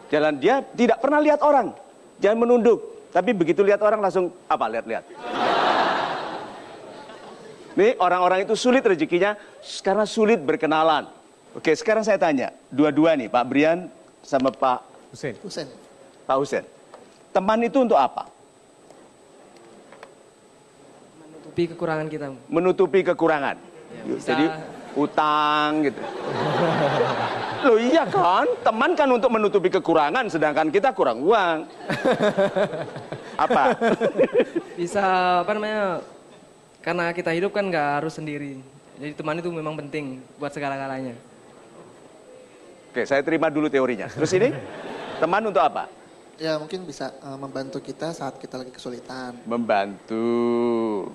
Jalan dia tidak pernah lihat orang. Jangan menunduk. Tapi begitu lihat orang langsung, apa, lihat-lihat. Nih orang-orang itu sulit rezekinya karena sulit berkenalan. Oke, sekarang saya tanya. Dua-dua nih, Pak Brian sama Pak Husein. Pak Husein, teman itu untuk apa? Menutupi kekurangan kita. Menutupi kekurangan. Ya, bisa. Jadi utang gitu. Loh iya kan, teman kan untuk menutupi kekurangan, sedangkan kita kurang uang. Apa? Bisa karena kita hidup kan nggak harus sendiri. Jadi teman itu memang penting buat segala-galanya. Oke, saya terima dulu teorinya. Terus ini, teman untuk apa? Ya mungkin bisa membantu kita saat kita lagi kesulitan. Membantu.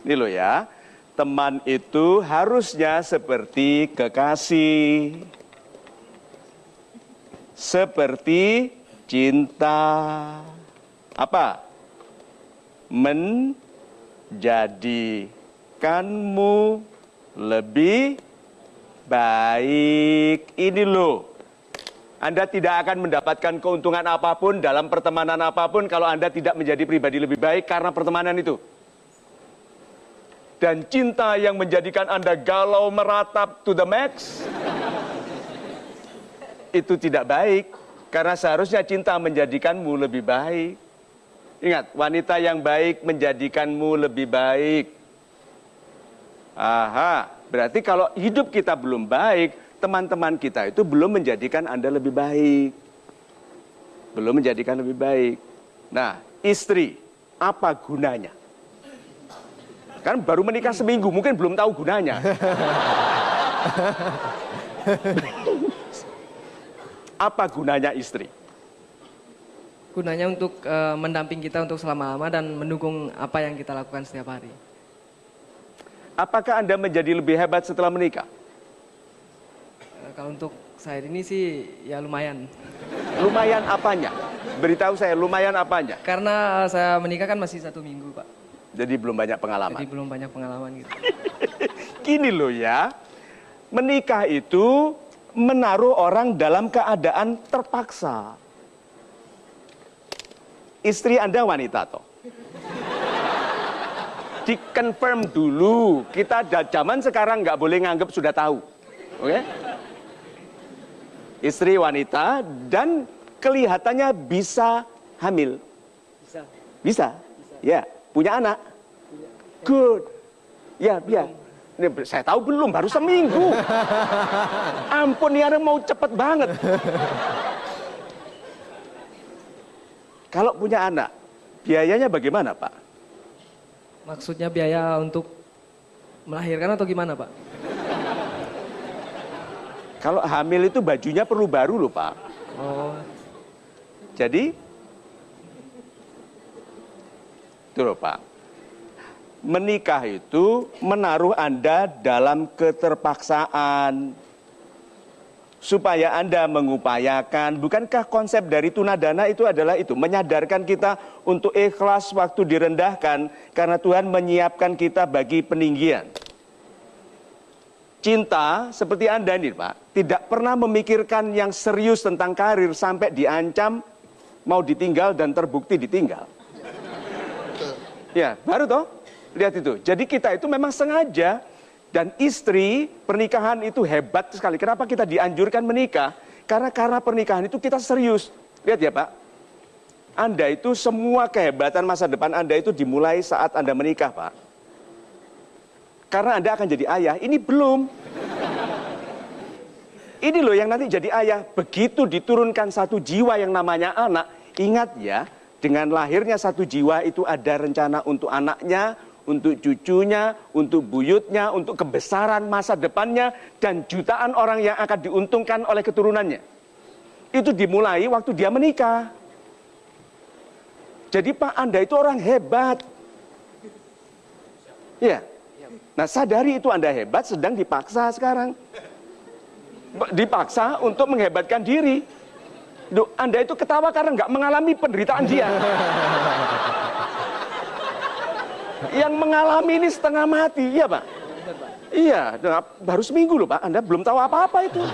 Ini loh ya, teman itu harusnya seperti kekasih. Seperti cinta. Apa? Menjadikanmu lebih baik. Ini loh. Anda tidak akan mendapatkan keuntungan apapun dalam pertemanan apapun kalau Anda tidak menjadi pribadi lebih baik karena pertemanan itu. Dan cinta yang menjadikan Anda galau meratap to the max, itu tidak baik. Karena seharusnya cinta menjadikanmu lebih baik. Ingat, wanita yang baik menjadikanmu lebih baik. Aha, berarti kalau hidup kita belum baik, teman-teman kita itu belum menjadikan Anda lebih baik. Belum menjadikan lebih baik. Nah, istri, apa gunanya? Kan baru menikah seminggu, mungkin belum tahu gunanya. Apa gunanya istri? Gunanya untuk mendamping kita untuk selama-lama dan mendukung apa yang kita lakukan setiap hari. Apakah Anda menjadi lebih hebat setelah menikah? Kalau untuk saya ini sih ya lumayan. Lumayan apanya? Beritahu saya, lumayan apanya? Karena saya menikah kan masih 1 minggu, Pak. Jadi belum banyak pengalaman. Jadi belum banyak pengalaman gitu. Gini loh ya, menikah itu menaruh orang dalam keadaan terpaksa. Istri Anda wanita toh. Dikonfirm dulu, kita zaman sekarang nggak boleh nganggap sudah tahu. Oke? Istri wanita dan kelihatannya bisa hamil. Bisa. Ya, punya anak. Good. Ya, biar. Ini saya tahu belum, baru seminggu. Ampun, ini orang mau cepet banget. Kalau punya anak, biayanya bagaimana, Pak? Maksudnya biaya untuk melahirkan atau gimana, Pak? Kalau hamil itu bajunya perlu baru loh, Pak. Oh. Jadi, itu loh, Pak. Menikah itu menaruh Anda dalam keterpaksaan. Supaya Anda mengupayakan, bukankah konsep dari tunadana itu adalah itu, menyadarkan kita untuk ikhlas waktu direndahkan, karena Tuhan menyiapkan kita bagi peninggian. Cinta seperti Anda nih Pak, tidak pernah memikirkan yang serius tentang karir sampai diancam, mau ditinggal dan terbukti ditinggal. Ya, baru toh. Lihat itu. Jadi kita itu memang sengaja. Dan istri, pernikahan itu hebat sekali. Kenapa kita dianjurkan menikah? Karena pernikahan itu kita serius. Lihat ya Pak. Anda itu semua kehebatan masa depan Anda itu dimulai saat Anda menikah, Pak. Karena Anda akan jadi ayah. Ini belum. Ini loh yang nanti jadi ayah. Begitu diturunkan satu jiwa yang namanya anak. Ingat ya, dengan lahirnya satu jiwa itu ada rencana untuk anaknya, untuk cucunya, untuk buyutnya, untuk kebesaran masa depannya, dan jutaan orang yang akan diuntungkan oleh keturunannya. Itu dimulai waktu dia menikah. Jadi Pak, Anda itu orang hebat. Ya. Nah, sadari itu Anda hebat, sedang dipaksa sekarang. Dipaksa untuk menghebatkan diri. Duh, Anda itu ketawa karena nggak mengalami penderitaan dia. Yang mengalami ini setengah mati, iya Pak? Iya, baru seminggu loh Pak, Anda belum tahu apa-apa itu.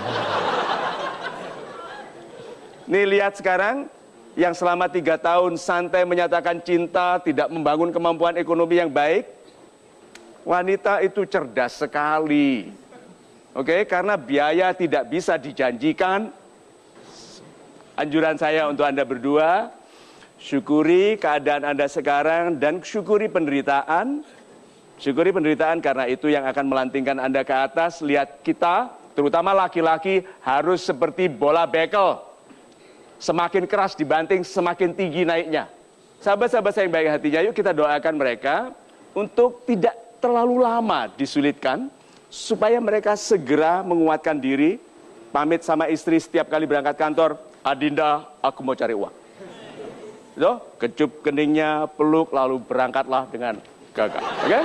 Nih lihat sekarang, yang selama 3 tahun santai menyatakan cinta, tidak membangun kemampuan ekonomi yang baik. Wanita itu cerdas sekali. Oke, karena biaya tidak bisa dijanjikan. Anjuran saya untuk Anda berdua, syukuri keadaan Anda sekarang dan syukuri penderitaan. Syukuri penderitaan karena itu yang akan melantingkan Anda ke atas. Lihat kita, terutama laki-laki, harus seperti bola bekel. Semakin keras dibanting, semakin tinggi naiknya. Sahabat-sahabat saya yang baik hatinya, yuk kita doakan mereka untuk tidak terlalu lama disulitkan, supaya mereka segera menguatkan diri, pamit sama istri setiap kali berangkat kantor, Adinda, aku mau cari uang. Itu, kecup keningnya, peluk, lalu berangkatlah dengan gagah. Oke?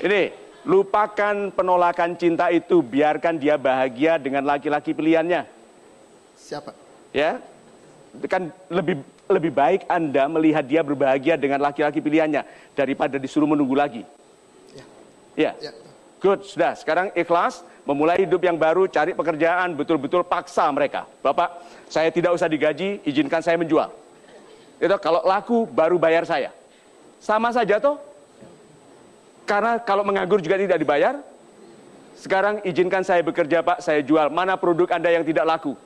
Ini, lupakan penolakan cinta itu, biarkan dia bahagia dengan laki-laki pilihannya. Siapa? Ya, kan lebih baik Anda melihat dia berbahagia dengan laki-laki pilihannya daripada disuruh menunggu lagi. Ya. Ya. Good, sudah. Sekarang ikhlas, memulai hidup yang baru, cari pekerjaan, betul-betul paksa mereka. Bapak, saya tidak usah digaji, izinkan saya menjual. Itu kalau laku baru bayar saya. Sama saja toh? Karena kalau menganggur juga tidak dibayar. Sekarang izinkan saya bekerja Pak, saya jual. Mana produk Anda yang tidak laku?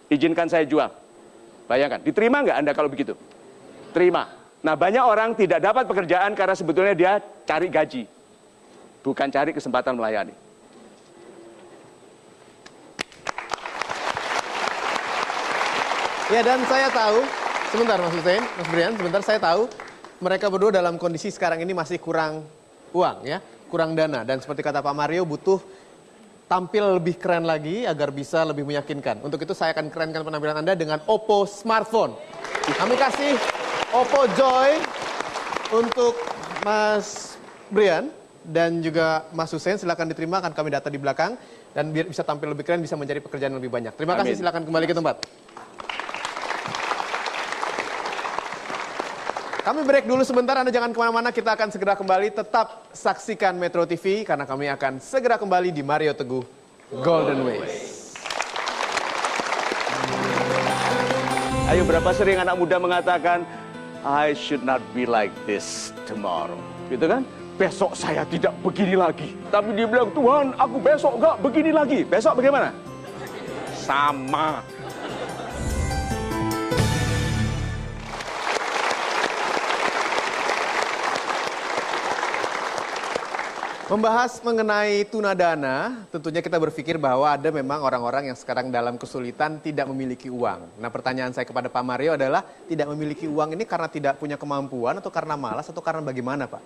Izinkan saya jual. Bayangkan, diterima nggak Anda kalau begitu? Terima. Nah, banyak orang tidak dapat pekerjaan karena sebetulnya dia cari gaji. Bukan cari kesempatan melayani. Ya, dan saya tahu, sebentar Mas Hussein, Mas Brian, sebentar, saya tahu mereka berdua dalam kondisi sekarang ini masih kurang uang ya, kurang dana. Dan seperti kata Pak Mario, butuh tampil lebih keren lagi agar bisa lebih meyakinkan. Untuk itu saya akan kerenkan penampilan Anda dengan Oppo Smartphone. Kami kasih Oppo Joy untuk Mas Brian dan juga Mas Hussein. Silakan diterima, akan kami data di belakang. Dan biar bisa tampil lebih keren, bisa mencari pekerjaan lebih banyak. Terima kasih, silakan kembali ke tempat. Kami break dulu sebentar, Anda jangan kemana-mana, kita akan segera kembali. Tetap saksikan Metro TV, karena kami akan segera kembali di Mario Teguh Golden Ways. Ayo, berapa sering anak muda mengatakan, I should not be like this tomorrow. Gitu kan? Besok saya tidak begini lagi. Tapi dia bilang, Tuhan, aku besok gak begini lagi. Besok bagaimana? Sama. Membahas mengenai tunadana, tentunya kita berpikir bahwa ada memang orang-orang yang sekarang dalam kesulitan tidak memiliki uang. Nah, pertanyaan saya kepada Pak Mario adalah, tidak memiliki uang ini karena tidak punya kemampuan atau karena malas atau karena bagaimana, Pak?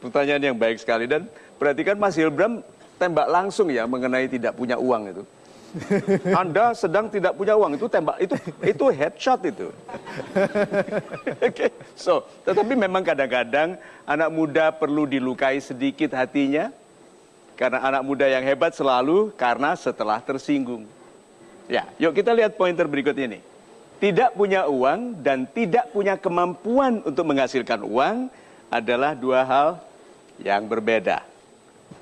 Pertanyaan yang baik sekali, dan perhatikan Mas Hilbram tembak langsung ya mengenai tidak punya uang itu. Anda sedang tidak punya uang, itu tembak, itu headshot itu. Okay. So, tetapi memang kadang-kadang anak muda perlu dilukai sedikit hatinya, karena anak muda yang hebat selalu karena setelah tersinggung. Ya, yuk kita lihat pointer berikut ini. Tidak punya uang dan tidak punya kemampuan untuk menghasilkan uang adalah dua hal yang berbeda.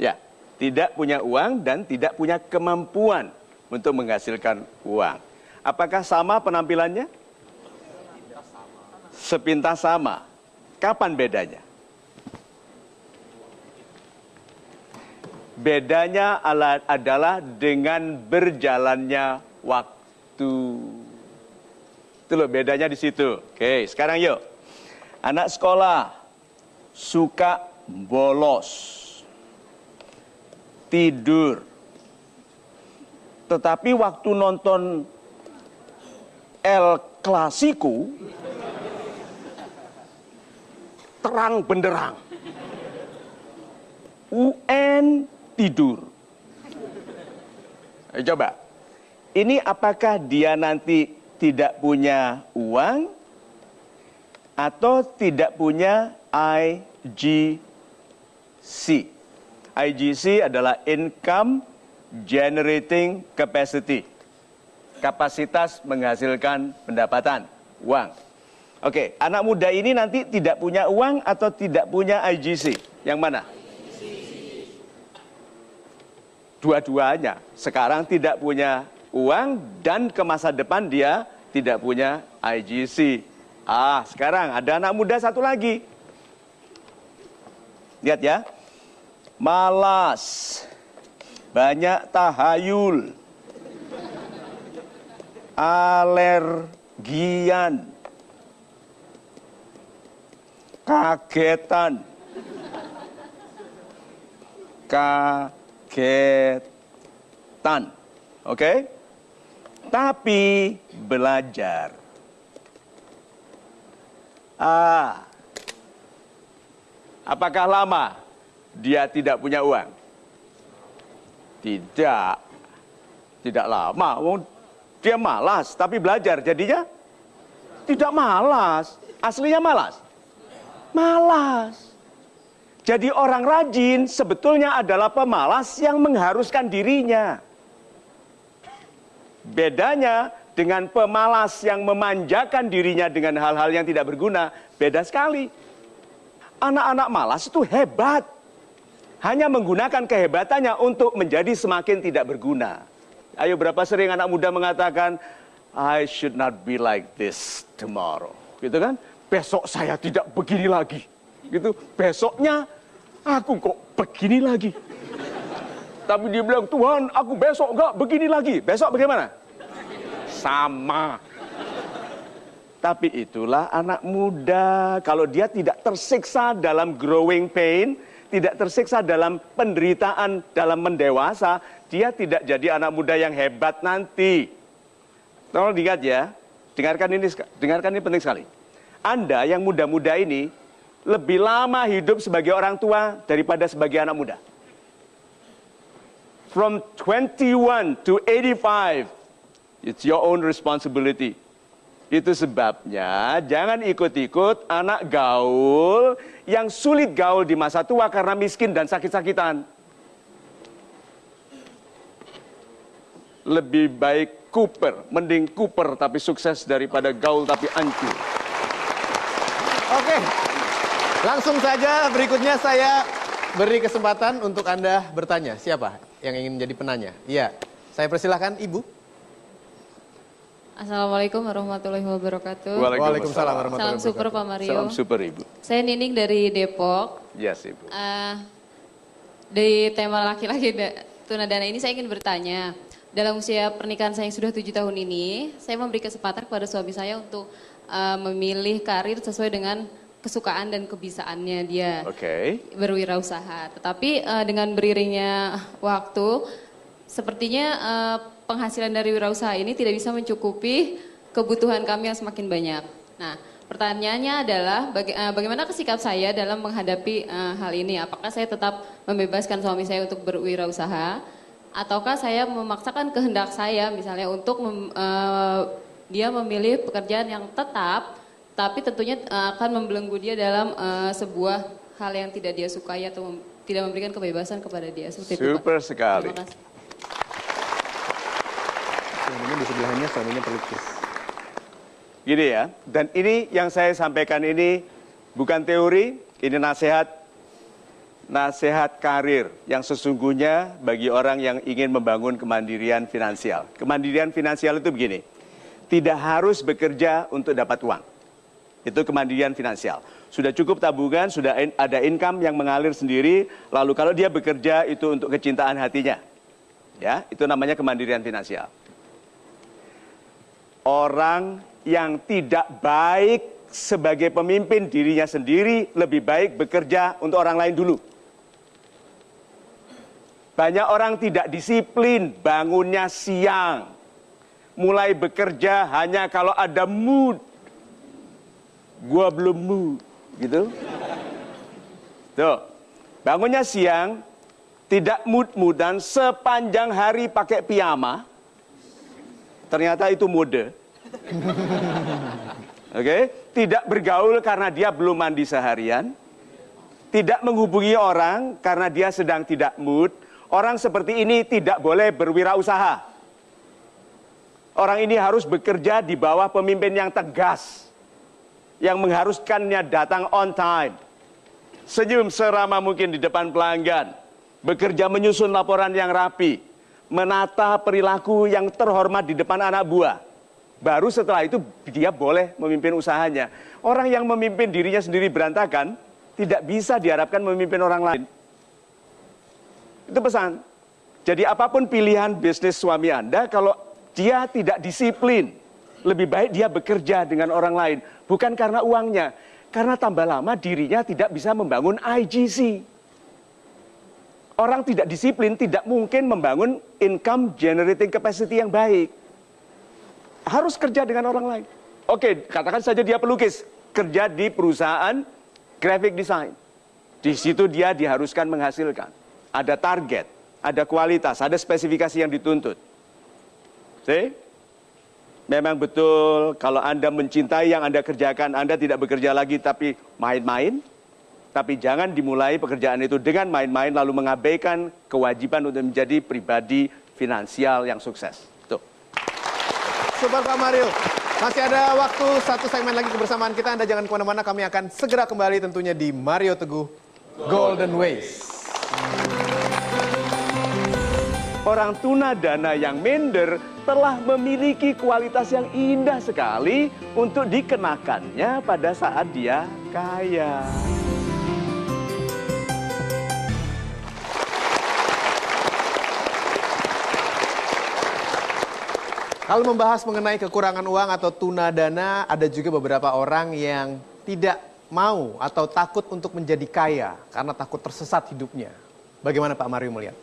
Ya, tidak punya uang dan tidak punya kemampuan untuk menghasilkan uang. Apakah sama penampilannya? Sepintas sama. Kapan bedanya? Bedanya adalah dengan berjalannya waktu. Itu loh bedanya di situ. Oke, sekarang yuk. Anak sekolah suka bolos, tidur. Tetapi waktu nonton El Clasico, terang benderang. UN tidur. Coba, ini apakah dia nanti tidak punya uang atau tidak punya IGC? IGC adalah Income Generating Capacity. Kapasitas menghasilkan pendapatan, uang. Oke, anak muda ini nanti tidak punya uang atau tidak punya IGC? Yang mana? Dua-duanya. Sekarang tidak punya uang dan ke masa depan dia tidak punya IGC. Sekarang ada anak muda satu lagi. Lihat ya. Malas. Banyak tahayul. Alergian. Kagetan. Oke? Tapi belajar. Apakah lama dia tidak punya uang? Tidak. Tidak lama. Dia malas, tapi belajar. Jadinya tidak malas. Aslinya malas. Malas. Jadi orang rajin sebetulnya adalah pemalas yang mengharuskan dirinya. Bedanya dengan pemalas yang memanjakan dirinya dengan hal-hal yang tidak berguna, beda sekali. Anak-anak malas itu hebat. Hanya menggunakan kehebatannya untuk menjadi semakin tidak berguna. Ayo, berapa sering anak muda mengatakan, I should not be like this tomorrow. Gitu kan? Besok saya tidak begini lagi. Gitu. Besoknya aku kok begini lagi. Tapi dia bilang, Tuhan, aku besok enggak begini lagi. Besok bagaimana? Sama. Tapi itulah anak muda. Kalau dia tidak tersiksa dalam growing pain, tidak tersiksa dalam penderitaan, dalam mendewasa, dia tidak jadi anak muda yang hebat nanti. Tolong diingat ya. Dengarkan ini penting sekali. Anda yang muda-muda ini lebih lama hidup sebagai orang tua daripada sebagai anak muda. From 21 to 85, it's your own responsibility. Itu sebabnya jangan ikut-ikut anak gaul yang sulit gaul di masa tua karena miskin dan sakit-sakitan. Lebih baik Cooper, mending Cooper tapi sukses daripada gaul tapi hancur. Oke, langsung saja berikutnya saya beri kesempatan untuk Anda bertanya. Siapa yang ingin menjadi penanya? Iya, saya persilahkan Ibu. Assalamualaikum warahmatullahi wabarakatuh. Waalaikumsalam warahmatullahi wabarakatuh. Salam super Pak Mario. Salam super Ibu. Saya Nining dari Depok. Yes Ibu. Di tema laki-laki tunadana ini saya ingin bertanya. Dalam usia pernikahan saya yang sudah 7 tahun ini, saya memberi kesempatan kepada suami saya untuk memilih karir sesuai dengan kesukaan dan kebisaannya dia. Berwirausaha. Tetapi dengan beriringnya waktu, sepertinya penghasilan dari wirausaha ini tidak bisa mencukupi kebutuhan kami yang semakin banyak. Nah, pertanyaannya adalah bagaimana sikap saya dalam menghadapi hal ini? Apakah saya tetap membebaskan suami saya untuk berwirausaha? Ataukah saya memaksakan kehendak saya misalnya untuk dia memilih pekerjaan yang tetap, tapi tentunya akan membelenggu dia dalam sebuah hal yang tidak dia sukai atau tidak memberikan kebebasan kepada dia. Seperti Super itu, Pak. sekali. Terima kasih. Suaminya di sebelahnya, suaminya pelukis. Gini ya, dan ini yang saya sampaikan ini bukan teori, ini nasihat karir yang sesungguhnya bagi orang yang ingin membangun kemandirian finansial. Kemandirian finansial itu begini, tidak harus bekerja untuk dapat uang. Itu kemandirian finansial. Sudah cukup tabungan, sudah ada income yang mengalir sendiri, lalu kalau dia bekerja itu untuk kecintaan hatinya. Ya, itu namanya kemandirian finansial. Orang yang tidak baik sebagai pemimpin dirinya sendiri, lebih baik bekerja untuk orang lain dulu. Banyak orang tidak disiplin, bangunnya siang. Mulai bekerja hanya kalau ada mood. Gua belum mood, gitu. Tuh, bangunnya siang, tidak mood-moodan, sepanjang hari pakai piyama. Ternyata itu mode. Oke, tidak bergaul karena dia belum mandi seharian. Tidak menghubungi orang karena dia sedang tidak mood. Orang seperti ini tidak boleh berwirausaha. Orang ini harus bekerja di bawah pemimpin yang tegas, yang mengharuskannya datang on time, senyum seramah mungkin di depan pelanggan, bekerja menyusun laporan yang rapi, menata perilaku yang terhormat di depan anak buah. Baru setelah itu dia boleh memimpin usahanya. Orang yang memimpin dirinya sendiri berantakan, tidak bisa diharapkan memimpin orang lain. Itu pesan. Jadi apapun pilihan bisnis suami Anda, kalau dia tidak disiplin, lebih baik dia bekerja dengan orang lain. Bukan karena uangnya, karena tambah lama dirinya tidak bisa membangun IGC. Orang tidak disiplin tidak mungkin membangun income generating capacity yang baik. Harus kerja dengan orang lain. Oke, katakan saja dia pelukis, kerja di perusahaan graphic design. Di situ dia diharuskan menghasilkan. Ada target, ada kualitas, ada spesifikasi yang dituntut. See? Memang betul, kalau Anda mencintai yang Anda kerjakan, Anda tidak bekerja lagi tapi main-main. Tapi jangan dimulai pekerjaan itu dengan main-main lalu mengabaikan kewajiban untuk menjadi pribadi finansial yang sukses. Tuh. Super Pak Mario. Masih ada waktu satu segmen lagi kebersamaan kita. Anda jangan kemana-mana, kami akan segera kembali tentunya di Mario Teguh Golden Ways. Orang tunadana yang minder telah memiliki kualitas yang indah sekali untuk dikenakannya pada saat dia kaya. Kalau membahas mengenai kekurangan uang atau tunadana, ada juga beberapa orang yang tidak mau atau takut untuk menjadi kaya karena takut tersesat hidupnya. Bagaimana Pak Mario melihat?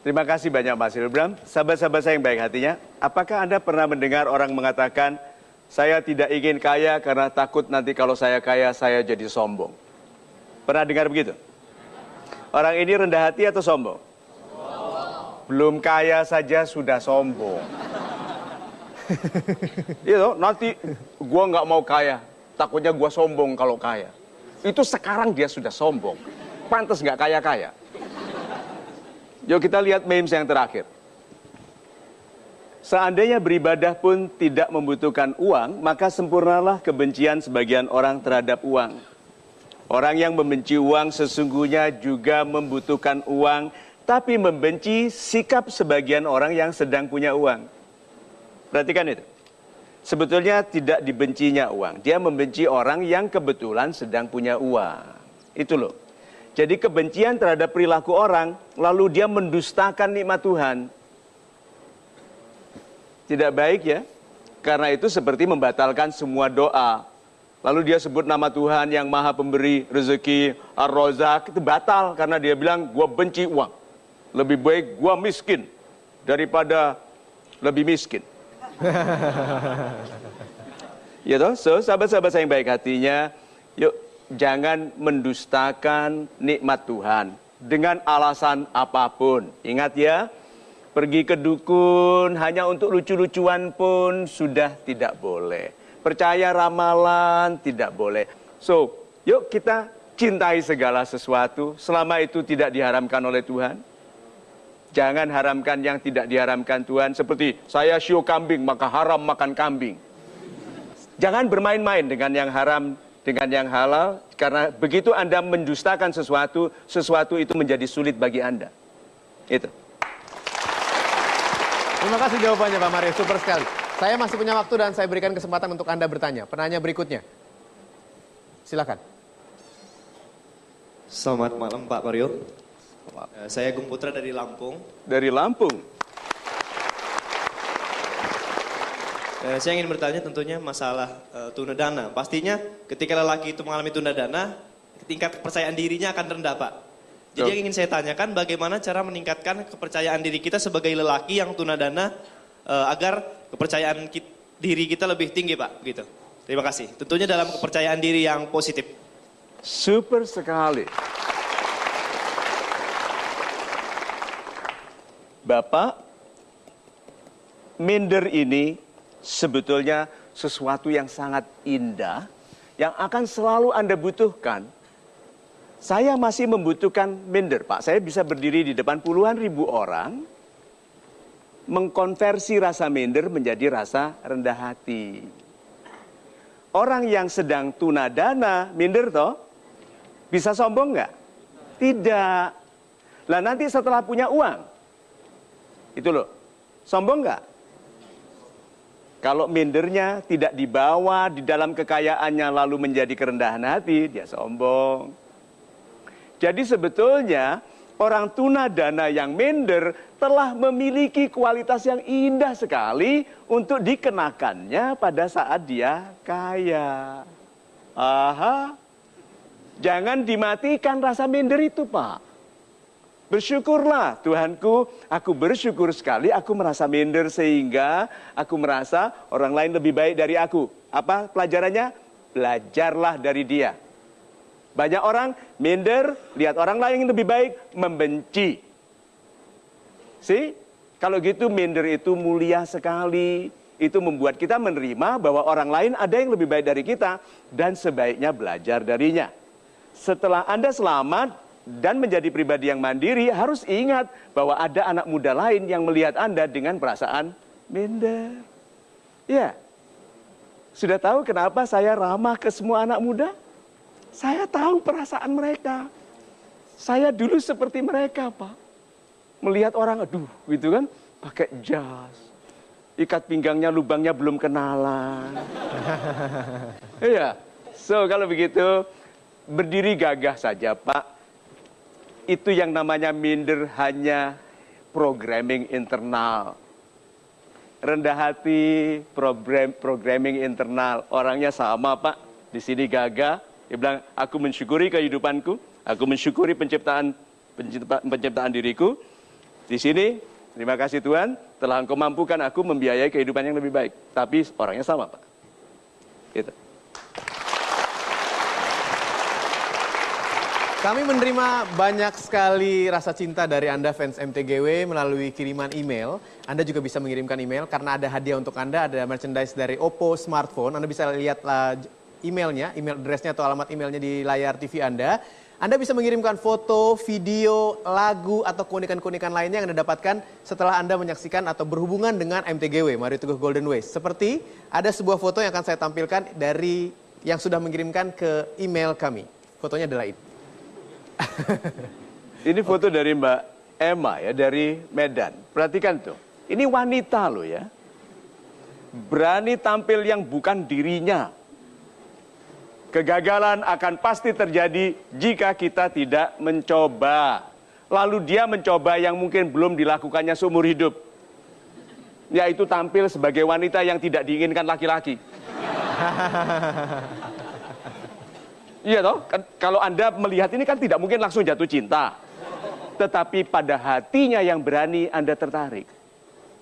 Terima kasih banyak Mas Hilbram. Sahabat-sahabat saya yang baik hatinya, apakah Anda pernah mendengar orang mengatakan, saya tidak ingin kaya karena takut nanti kalau saya kaya saya jadi sombong? Pernah dengar begitu? Orang ini rendah hati atau sombong? Belum kaya saja sudah sombong. Itu nanti gua nggak mau kaya, takutnya gua sombong kalau kaya. Itu sekarang dia sudah sombong. Pantas nggak kaya-kaya. Yuk kita lihat memes yang terakhir. Seandainya beribadah pun tidak membutuhkan uang, maka sempurnalah kebencian sebagian orang terhadap uang. Orang yang membenci uang sesungguhnya juga membutuhkan uang, tapi membenci sikap sebagian orang yang sedang punya uang. Perhatikan itu. Sebetulnya tidak dibencinya uang. Dia membenci orang yang kebetulan sedang punya uang. Itu loh. Jadi kebencian terhadap perilaku orang, lalu dia mendustakan nikmat Tuhan. Tidak baik ya. Karena itu seperti membatalkan semua doa. Lalu dia sebut nama Tuhan yang maha pemberi rezeki, Ar-Razak, itu batal. Karena dia bilang, gua benci uang. Lebih baik gua miskin daripada lebih miskin. Ya toh, so sahabat-sahabat saya yang baik hatinya, yuk jangan mendustakan nikmat Tuhan dengan alasan apapun. Ingat ya, pergi ke dukun hanya untuk lucu-lucuan pun sudah tidak boleh. Percaya ramalan tidak boleh. So, yuk kita cintai segala sesuatu selama itu tidak diharamkan oleh Tuhan. Jangan haramkan yang tidak diharamkan Tuhan. Seperti saya shio kambing maka haram makan kambing. Jangan bermain-main dengan yang haram, dengan yang halal, karena begitu Anda mendustakan sesuatu, sesuatu itu menjadi sulit bagi Anda. Itu. Terima kasih jawabannya Pak Mario, super sekali. Saya masih punya waktu dan saya berikan kesempatan untuk Anda bertanya. Penanya berikutnya. Silakan. Selamat malam Pak Mario. Saya Gung Putra dari Lampung. Dari Lampung. Saya ingin bertanya tentunya masalah tunadana. Pastinya ketika lelaki itu mengalami tunadana, tingkat kepercayaan dirinya akan rendah Pak. Jadi yang ingin saya tanyakan bagaimana cara meningkatkan kepercayaan diri kita sebagai lelaki yang tunadana agar kepercayaan diri kita lebih tinggi Pak. Begitu. Terima kasih. Tentunya dalam kepercayaan diri yang positif. Super sekali. Bapak, minder ini sebetulnya sesuatu yang sangat indah yang akan selalu Anda butuhkan. Saya masih membutuhkan minder, Pak. Saya bisa berdiri di depan puluhan ribu orang, mengkonversi rasa minder menjadi rasa rendah hati. Orang yang sedang tunadana, minder toh, bisa sombong nggak? Tidak. Lah nanti setelah punya uang, itu loh, sombong nggak? Kalau mindernya tidak dibawa di dalam kekayaannya lalu menjadi kerendahan hati, dia sombong. Jadi sebetulnya orang tunadana yang minder telah memiliki kualitas yang indah sekali untuk dikenakannya pada saat dia kaya. Aha, jangan dimatikan rasa minder itu Pak. Bersyukurlah Tuhanku, aku bersyukur sekali aku merasa minder sehingga aku merasa orang lain lebih baik dari aku. Apa pelajarannya? Belajarlah dari dia. Banyak orang minder, lihat orang lain yang lebih baik, membenci. Kalau gitu minder itu mulia sekali. Itu membuat kita menerima bahwa orang lain ada yang lebih baik dari kita dan sebaiknya belajar darinya. Setelah Anda selamat dan menjadi pribadi yang mandiri, harus ingat bahwa ada anak muda lain yang melihat Anda dengan perasaan minder. Ya, sudah tahu kenapa saya ramah ke semua anak muda? Saya tahu perasaan mereka. Saya dulu seperti mereka, Pak. Melihat orang, aduh, gitu kan, pakai jas. Ikat pinggangnya, lubangnya belum kenalan. Iya. So, kalau begitu, berdiri gagah saja, Pak. Itu yang namanya minder hanya programming internal. Rendah hati, programming internal. Orangnya sama, Pak. Di sini gagah. Dia bilang, aku mensyukuri kehidupanku, aku mensyukuri penciptaan diriku. Di sini, terima kasih Tuhan, telah Engkau mampukan aku membiayai kehidupan yang lebih baik. Tapi orangnya sama, Pak. Gitu. Kami menerima banyak sekali rasa cinta dari Anda fans MTGW melalui kiriman email. Anda juga bisa mengirimkan email karena ada hadiah untuk Anda, ada merchandise dari Oppo Smartphone. Anda bisa lihat emailnya, email address-nya atau alamat emailnya di layar TV Anda. Anda bisa mengirimkan foto, video, lagu, atau keunikan-keunikan lainnya yang Anda dapatkan setelah Anda menyaksikan atau berhubungan dengan MTGW, Mario Teguh Golden Ways. Seperti ada sebuah foto yang akan saya tampilkan dari yang sudah mengirimkan ke email kami. Fotonya adalah ini. Ini foto dari Mbak Emma ya, dari Medan. Perhatikan tuh, ini wanita loh ya. Berani tampil yang bukan dirinya. Kegagalan akan pasti terjadi jika kita tidak mencoba. Lalu dia mencoba yang mungkin belum dilakukannya seumur hidup. Yaitu tampil sebagai wanita yang tidak diinginkan laki-laki. Iya toh, kan, kalau Anda melihat ini kan tidak mungkin langsung jatuh cinta. Tetapi pada hatinya yang berani Anda tertarik.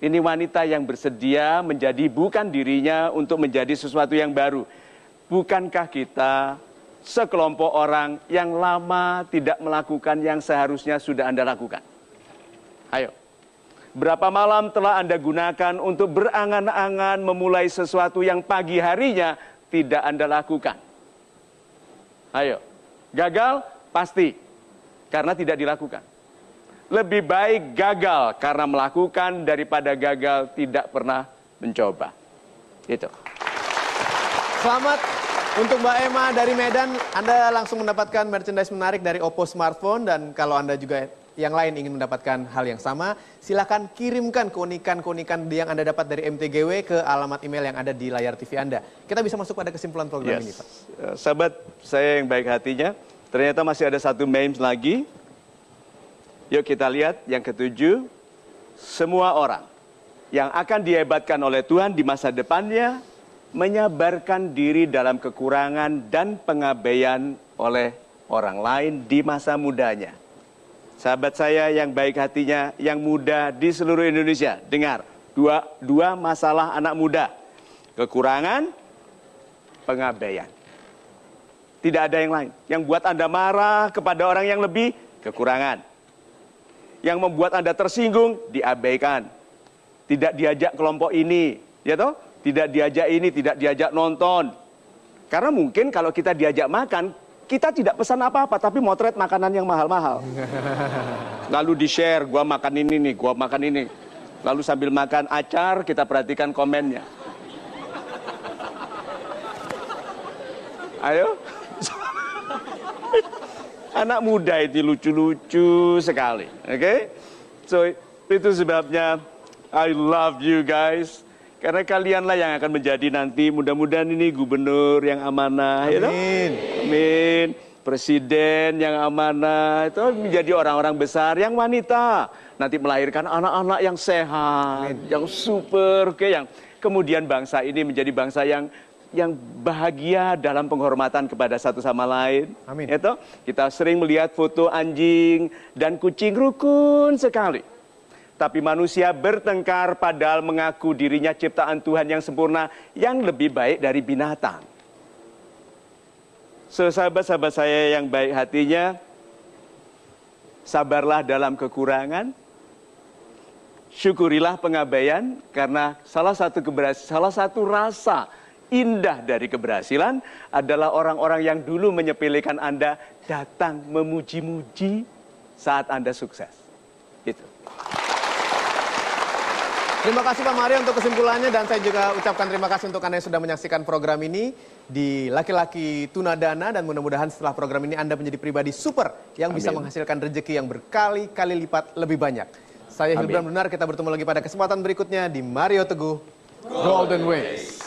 Ini wanita yang bersedia menjadi bukan dirinya untuk menjadi sesuatu yang baru. Bukankah kita sekelompok orang yang lama tidak melakukan yang seharusnya sudah Anda lakukan? Ayo. Berapa malam telah Anda gunakan untuk berangan-angan memulai sesuatu yang pagi harinya tidak Anda lakukan? Ayo. Gagal? Pasti. Karena tidak dilakukan. Lebih baik gagal karena melakukan daripada gagal tidak pernah mencoba. Itu. Selamat untuk Mbak Emma dari Medan. Anda langsung mendapatkan merchandise menarik dari Oppo Smartphone. Dan kalau Anda juga yang lain ingin mendapatkan hal yang sama, silakan kirimkan keunikan-keunikan yang Anda dapat dari MTGW ke alamat email yang ada di layar TV Anda. Kita bisa masuk pada kesimpulan program ini, Pak. Sahabat saya yang baik hatinya, ternyata masih ada satu memes lagi. Yuk kita lihat yang ketujuh. Semua orang yang akan dihebatkan oleh Tuhan di masa depannya menyabarkan diri dalam kekurangan dan pengabaian oleh orang lain di masa mudanya. Sahabat saya yang baik hatinya, yang muda di seluruh Indonesia, dengar, dua masalah anak muda. Kekurangan, pengabaian. Tidak ada yang lain. Yang buat Anda marah kepada orang yang lebih, kekurangan. Yang membuat Anda tersinggung, diabaikan. Tidak diajak kelompok ini, ya toh? Tidak diajak ini, tidak diajak nonton. Karena mungkin kalau kita diajak makan, kita tidak pesan apa-apa, tapi motret makanan yang mahal-mahal. Lalu di-share, gua makan ini nih, gua makan ini. Lalu sambil makan acar, kita perhatikan komennya. Ayo. Anak muda itu lucu-lucu sekali. Oke? So, itu sebabnya I love you guys. Karena kalianlah yang akan menjadi nanti mudah-mudahan ini gubernur yang amanah. Amin. You know? Amin. Presiden yang amanah. Itu menjadi orang-orang besar yang wanita. Nanti melahirkan anak-anak yang sehat. Amin. Yang super. Yang kemudian bangsa ini menjadi bangsa yang bahagia dalam penghormatan kepada satu sama lain. Amin. Itu kita sering melihat foto anjing dan kucing rukun sekali. Tapi manusia bertengkar padahal mengaku dirinya ciptaan Tuhan yang sempurna, yang lebih baik dari binatang. So, sahabat-sahabat saya yang baik hatinya, sabarlah dalam kekurangan, syukurilah pengabaian, karena salah satu rasa indah dari keberhasilan adalah orang-orang yang dulu menyepelekan Anda datang memuji-muji saat Anda sukses. Itu. Terima kasih Pak Mario untuk kesimpulannya, dan saya juga ucapkan terima kasih untuk Anda yang sudah menyaksikan program ini di Laki-Laki Tunadana, dan mudah-mudahan setelah program ini Anda menjadi pribadi super yang bisa menghasilkan rezeki yang berkali-kali lipat lebih banyak. Saya Hilbram Dunar, kita bertemu lagi pada kesempatan berikutnya di Mario Teguh Golden Ways.